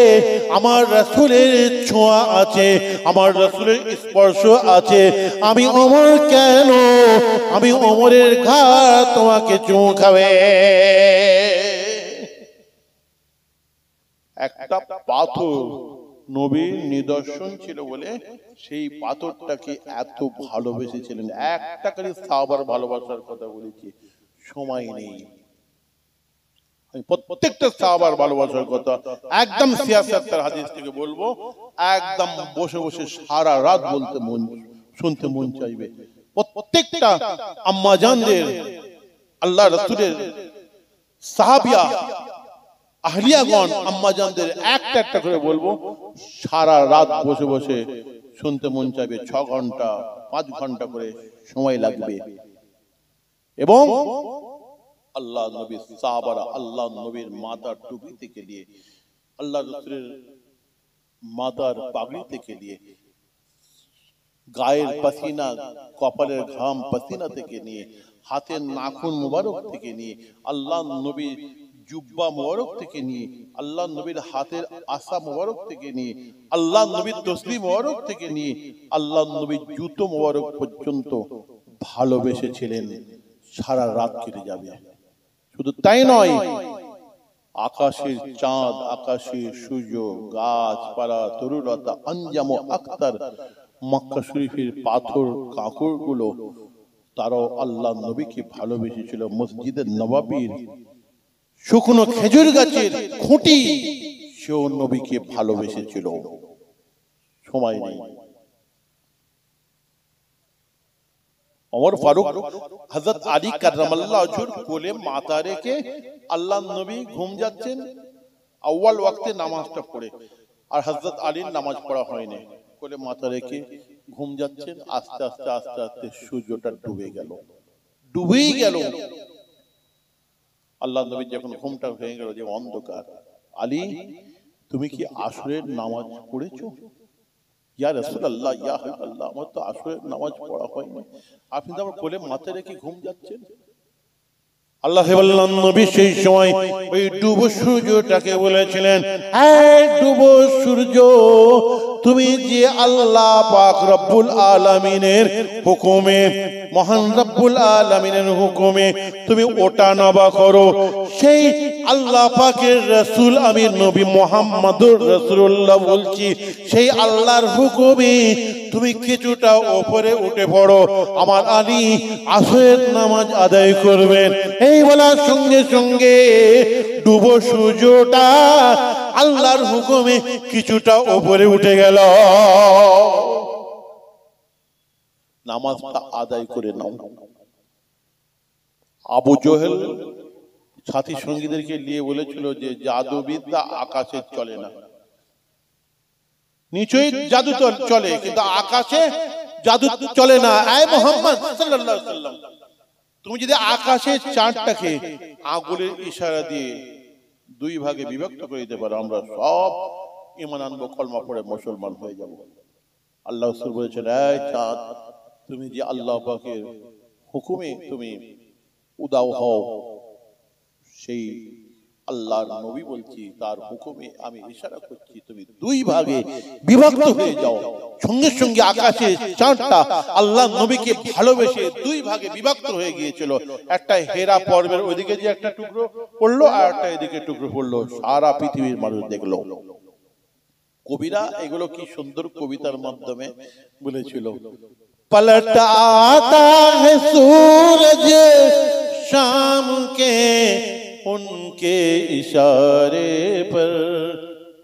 আমার রাসূলের ছোঁয়া আছে, আমার রাসূলের স্পর্শ আছে। আমি ওমর কেন, আমি ওমরের ঘাড় তোমাকে চুমো খাবে। একটা পাথর নবীর নিদর্শন ছিল বলে সেই পাথরটাকে এত ভালোবেসেছিলেন। একটা করে সাহাবার ভালোবাসার কথা বলেছি, সময় নেই। প্রত্যেকটা সাহাবার ভালোবাসার কথা একদম সিয়াসাতের হাদিস থেকে বলবো, একদম বসে বসে সারা রাত বলতে মন, শুনতে মন চাইবে। প্রত্যেকটা আম্মা জানদের, আল্লাহ রাসূলের সাহাবিয়া আহলিয়াগণ আম্মা জানদের একটা একটা করে বলবো, সারা রাত বসে বসে শুনতে মন চাইবে। 6 ঘন্টা 5 ঘন্টা করে সময় লাগবে। এবং আল্লাহ নবীর সাহাবারা আল্লাহ নবীর মাথার টুপি থেকে নিয়ে, আল্লাহ রাসূলের মাথার পাগড়ি থেকে নিয়ে, গায়ের পাসিনা, কপালের ঘাম পাসিনা থেকে নিয়ে, হাতের নাখুন মুবারক থেকে নিয়ে, আল্লাহ নবীর জুব্বা মুবারক থেকে নিয়ে, আল্লাহ নবীর হাতের আসা মুবারক থেকে নিয়ে, আল্লাহ নবীর তসবিহ মুবারক থেকে নিয়ে, আল্লাহ নবীর জুতো মুবারক পর্যন্ত ভালোবেসেছিলেন। সারা রাত কেটে যাবে। শুধু তাই নয়, আকাশের চাঁদ, আকাশের সূর্য, গাছপালা, তরুলতা, আঞ্জাম ও আখতার, মক্কা শরীফের পাথর কাঁকড়গুলো, তারাও আল্লাহ নবীকে ভালোবেসেছিল। মসজিদে নববীর শুকনো খেজুর গাছের খুঁটি, সেও নবীকে ভালোবেসেছিল। সময় নেই। ওমর ফারুক হযরত আলী কাররামাল্লাহু ওয়াজহুর কোলে মাথা রেখে আল্লাহ নবী ঘুম যাচ্ছেন, আউয়াল ওয়াক্তে নামাজটা পড়ে, আর হযরত আলীর নামাজ পড়া হয়নি, কোলে মাথা রেখে ঘুম যাচ্ছেন। আস্তে আস্তে আস্তে আস্তে সূর্যটা ডুবেই গেল। আল্লাহ নবী যখন ঘুমটা ভেঙে গেল, যে অন্ধকার, আলী তুমি কি আসরের নামাজ পড়েছো? ইয়া রাসূলুল্লাহ, ইয়া হাবিবাল্লাহ, আমার তো আসরের নামাজ পড়া হয়নি, আপনি তো আমার কোলে মাথা রেখে ঘুম যাচ্ছেন। আল্লাহ বললেন, নবী সেই সময় ওই ডুবো সূর্যটাকে বলেছিলেন, এই ডুবো সূর্য, তুমি যে আল্লাহ পাক রব্বুল আলামিনের হুকুমে, মহান রব্বুল আলামিনের হুকুমে তুমি ওটা নবা করো, সেই আল্লাহ পাকের রাসূল আমি নবী মুহাম্মদুর রাসূলুল্লাহ বলছি, সেই আল্লাহর হুকুমে তুমি কিছুটা উপরে উঠে পড়ো, আমার আলী আসরের নামাজ আদায় করবেন। এই বলার সঙ্গে সঙ্গে ডুবো সূর্যটা আল্লাহর হুকুমে কিছুটা উপরে উঠে গেল। নামাজটা আদায় করে নাও। আবু জহেল সাথী সঙ্গীদেরকে নিয়ে বলেছিল যে জাদুবিদ্যা আকাশে চলে না। নিশ্চয়ই জাদু চলে, কিন্তু আকাশে জাদু চলে না। এই মুহাম্মদ সাল্লাল্লাহু আলাইহি ওয়াসাল্লাম, তুমি যদি আকাশের চাঁদটাকে আঙ্গুলের ইশারা দিয়ে 2 ভাগে বিভক্ত করে দিতে পারো, আমরা সব ঈমান আনবো, কলমা পড়ে মুসলমান হয়ে যাব। আল্লাহ রাসূল বলেছেন, এই চাঁদ, তুমি যে আল্লাহ পাকের হুকুমে তুমি উদাও হও, সেই আল্লাহর নবী বলছি, তার হুকুমে আমি ইশারা করছি, তুমি 2 ভাগে বিভক্ত হয়ে যাও। সঙ্গে সঙ্গে আকাশে চাঁদটা আল্লাহ নবীকে ভালোবেসে 2 ভাগে বিভক্ত হয়ে গিয়েছিল। একটা হেরা পর্বের ওইদিকে যে একটা টুকরো পড়লো, আর একটা এদিকে টুকরো পড়লো, সারা পৃথিবীর মানুষ দেখলো। কবিরা এগুলো কি সুন্দর কবিতার মাধ্যমে বলেছিল। पलट आता है सूरज शाम के उनके इशारे पर,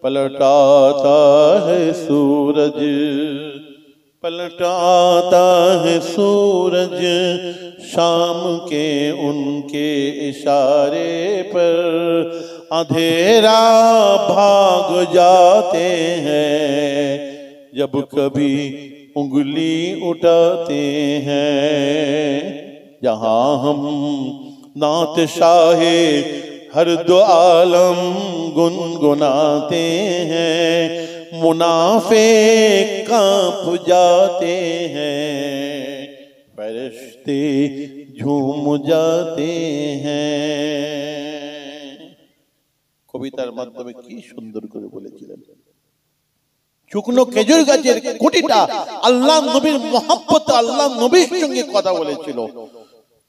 पलट आता है सूरज, पलट आता है सूरज शाम के उनके इशारे पर, अंधेरा भाग जाते हैं जब कभी उंगली उठाते हैं, जहां हम नात शाहे हर दो आलम गुनगुनाते हैं, मुनाफिक कांप जाते हैं, फरिश्ते झूम जाते हैं। কবিতার মাধ্যমে কি সুন্দর করে বলেছিলেন। শুকনো খেজুর গাছের খুঁটিটা আল্লাহ নবীর মহব্বত, আল্লাহ নবীর সঙ্গে কথা বলেছিল।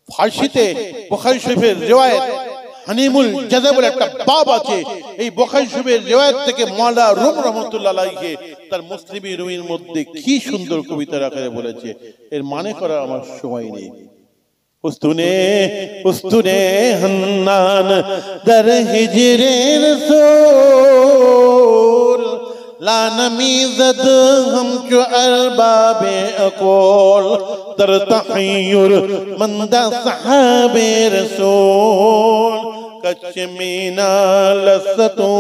ফার্সিতে বুখারী শরীফের রিওয়ায়াত হানিমুল জাযা বলে একটা বাব আছে, এই বুখারী শরীফের রিওয়ায়াত থেকে মাওলানা রুম রাহমাতুল্লাহ আলাইহি তার মুসলিমি রুমির মধ্যে কি সুন্দর কবিতা আকারে বলেছে, এর মানে করা আমার সময় নেই। উস্তুনে হান্নান দর হিজরে রাসূল লা নামিজদ হামচু আরবাবে আকুল দর তাহিয়ুর মন্দা সাহাবে রাসূল কচমিনা লসতু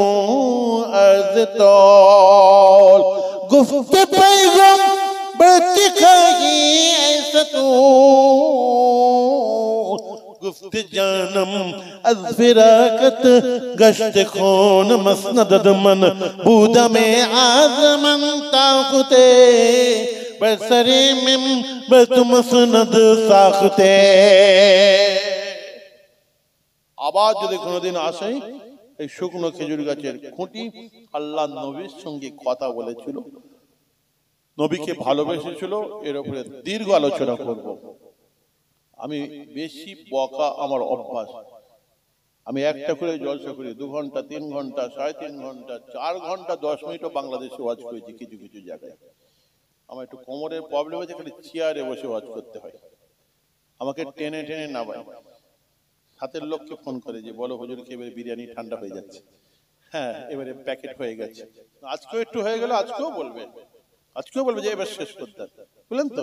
আযতল গুফত पैगम बढ़ती खाई ऐसा तू गुफ्त जानम अज फिराकत गश्त खून मसनद दमन बूदा में आजमन ताकते बरसरे में बत मसनद साखते। আবার যদি কোনোদিন আসে এই শুকনো খেজুর গাছের খুঁটি আল্লাহ নবীর সঙ্গে কথা বলেছিল, নবীকে ভালোবেসেছিল, এর উপরে দীর্ঘ আলোচনা করব। আমি বেশি বকা আমার অভ্যাস, আমি একটা করে জলসা করি 2 ঘন্টা 3 ঘন্টা 3.5 ঘন্টা 4 ঘন্টা 10 মিনিটও বাংলাদেশে ওয়াজ করেছি কিছু কিছু জায়গায়। আমার একটু কোমরের প্রবলেম আছে, খালি চেয়ারে বসে ওয়াজ করতে হয়, আমাকে টেনে টেনে নামায়। হাতের লোককে ফোন করে যে বলো হুজুর এবারে বিরিয়ানি ঠান্ডা হয়ে যাচ্ছে, হ্যাঁ এবারে প্যাকেট হয়ে গেছে, আজকেও একটু হয়ে গেল, আজকেও বলবে যে এবার শেষ করতে বললেন তো।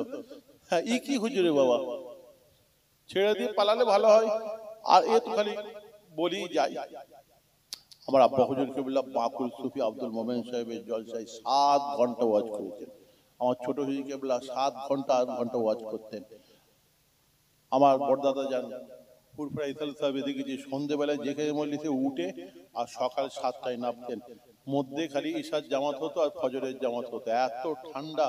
হ্যাঁ ই কি হুজুরে বাবা, ছেড়ে দিয়ে পালালে ভালো হয়, আর এ তো খালি বলি যাই। আমার আব্বা হুজুর কেবলা বাকুল সুফি আব্দুল মোমেন সাহেবের জলসায় 7 ঘন্টা ওয়াজ করেছেন। আমার ছোট হুজুর কেবলা 7 ঘন্টা 8 ঘন্টা ওয়াজ করতেন। আমার বড়দাদা যান পুরপুরা ইসাল সাহেব দেখেছি সন্ধ্যেবেলায় যেখানে মজলিসে উঠে আর সকাল 7টায় নামতেন, মধ্যে খালি ঈশার জামাত হতো আর ফজরের জামাত হতো, এত ঠান্ডা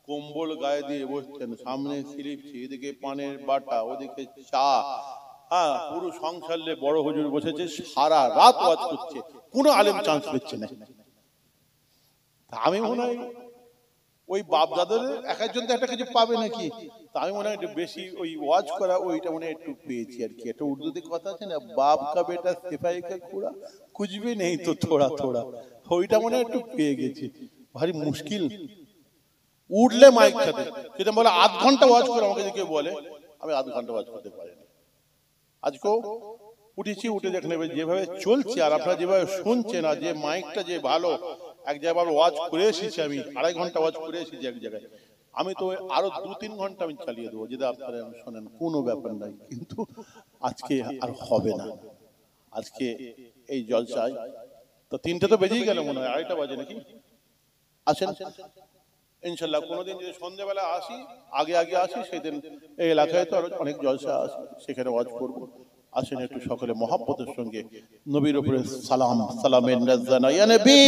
কম্বল গায়ে দিয়ে বসতেন, সামনে স্লিপ, এদিকে পানের বাটা, ওদিকে চা, হ্যাঁ পুরো সংসার নিয়ে বড় হুজুর বসেছে, সারা রাত ওয়াজ করছে, কোনো আলেম চান্স পেচ্ছে না। আমি মনে হয় ওই বাপ দাদার এক একজন তো একটা কিছু পাবে নাকি, তা আমি মনে হয় একটু বেশি ওই ওয়াজ করা ওইটা মনে হয় একটু পেয়েছি আর কি। একটা উর্দুতে কথা আছে না, বাপ কা বেটা সিপাহি কা খুড়া কুছ ভি নেই তো থোড়া থোড়া, ওইটা মনে হয় একটু পেয়ে গেছি। ভারী মুশকিল উঠলে মাইক খাতে, সেটা বলে 8 ঘন্টা ওয়াজ করে, আমাকে যদি কেউ বলে আমি 8 ঘন্টা ওয়াজ করতে পারি না। আজকেও উঠেছি, উঠে দেখেন যেভাবে চলছে আর আপনারা যেভাবে শুনছেন, আর যে মাইকটা যে ভালো, এক জায়গায় ওয়াজ করে এসেছি আমি, 2.5 ঘন্টা ওয়াজ করে এসেছি এক জায়গায়, আমি তো আরো 2-3 ঘন্টা আমি চালিয়ে দেবো যদি আপনারা শোনেন, কোনো ব্যাপার নাই। কিন্তু আজকে আর হবে না, আজকে এই জলসায় তো 3টে তো বেজেই গেল, মনে হয় 2:30 বাজে নাকি। আসেন ইনশাল্লাহ কোনোদিন যদি সন্ধ্যেবেলা আসি, আগে আসি, সেদিন এই এলাকায় তো আরো অনেক জলসা আছে, সেখানে ওয়াজ করবো। আসেন একটু সকলে মহব্বতের সঙ্গে নবীর উপরে সালামের নাজানা ইয়া নবী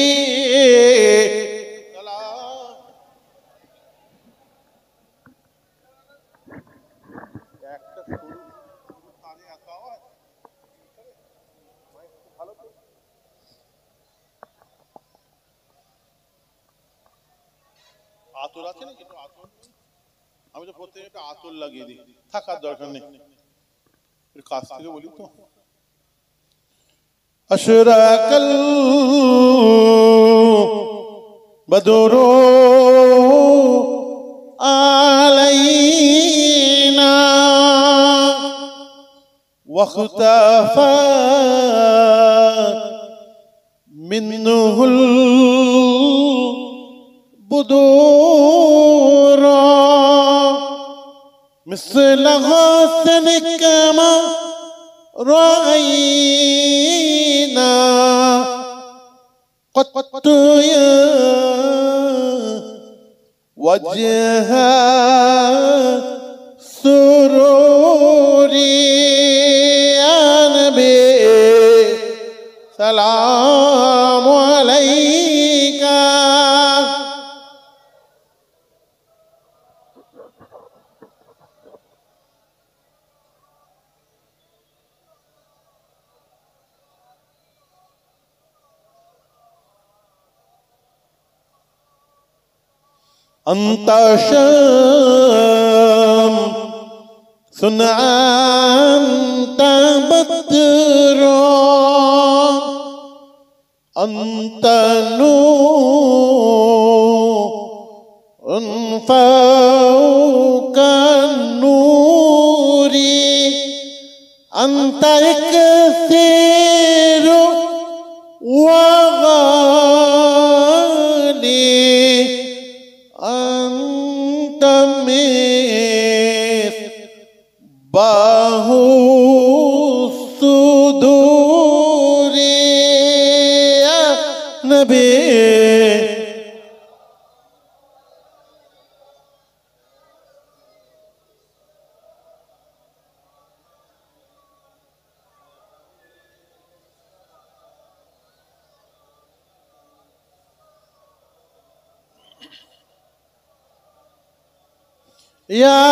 আতর আছে না, কিন্তু আতর আমি তো প্রত্যেকে একটা আতর লাগিয়ে দিই, থাকার দরকার নেই, কাছ থেকে বলি তো। আশরাকাল বদরু আলাইনা ওয়াখতাফা মিনহুল বুদুরা مثل غصن كما رأينا قط يا وجه سروري يا نبي أنت شمس أنت بدر أنت نور فوق النور أنت كثير وغالي أنت مصباح الصدور يا نبي يا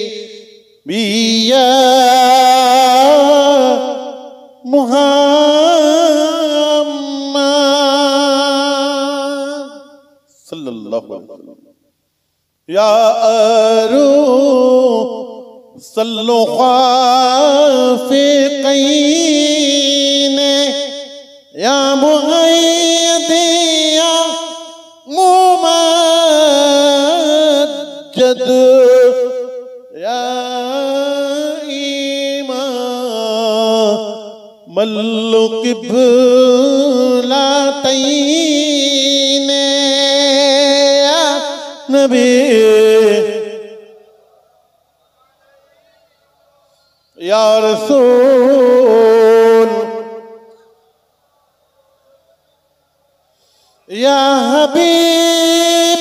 حبيبي يا محمد صلى الله عليه وسلم يا أرسل خافقين يا مؤيد يا ممجد يا إمام القبلتين يا نبي يا رسول يا حبيب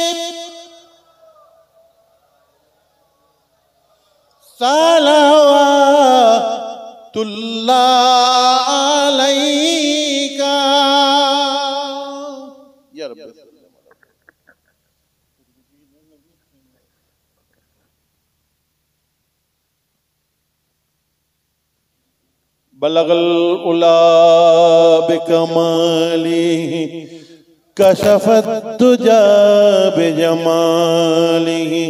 صلوات الله عليك يا رب بلغ الأولى بكماله كشف الدجى بجماله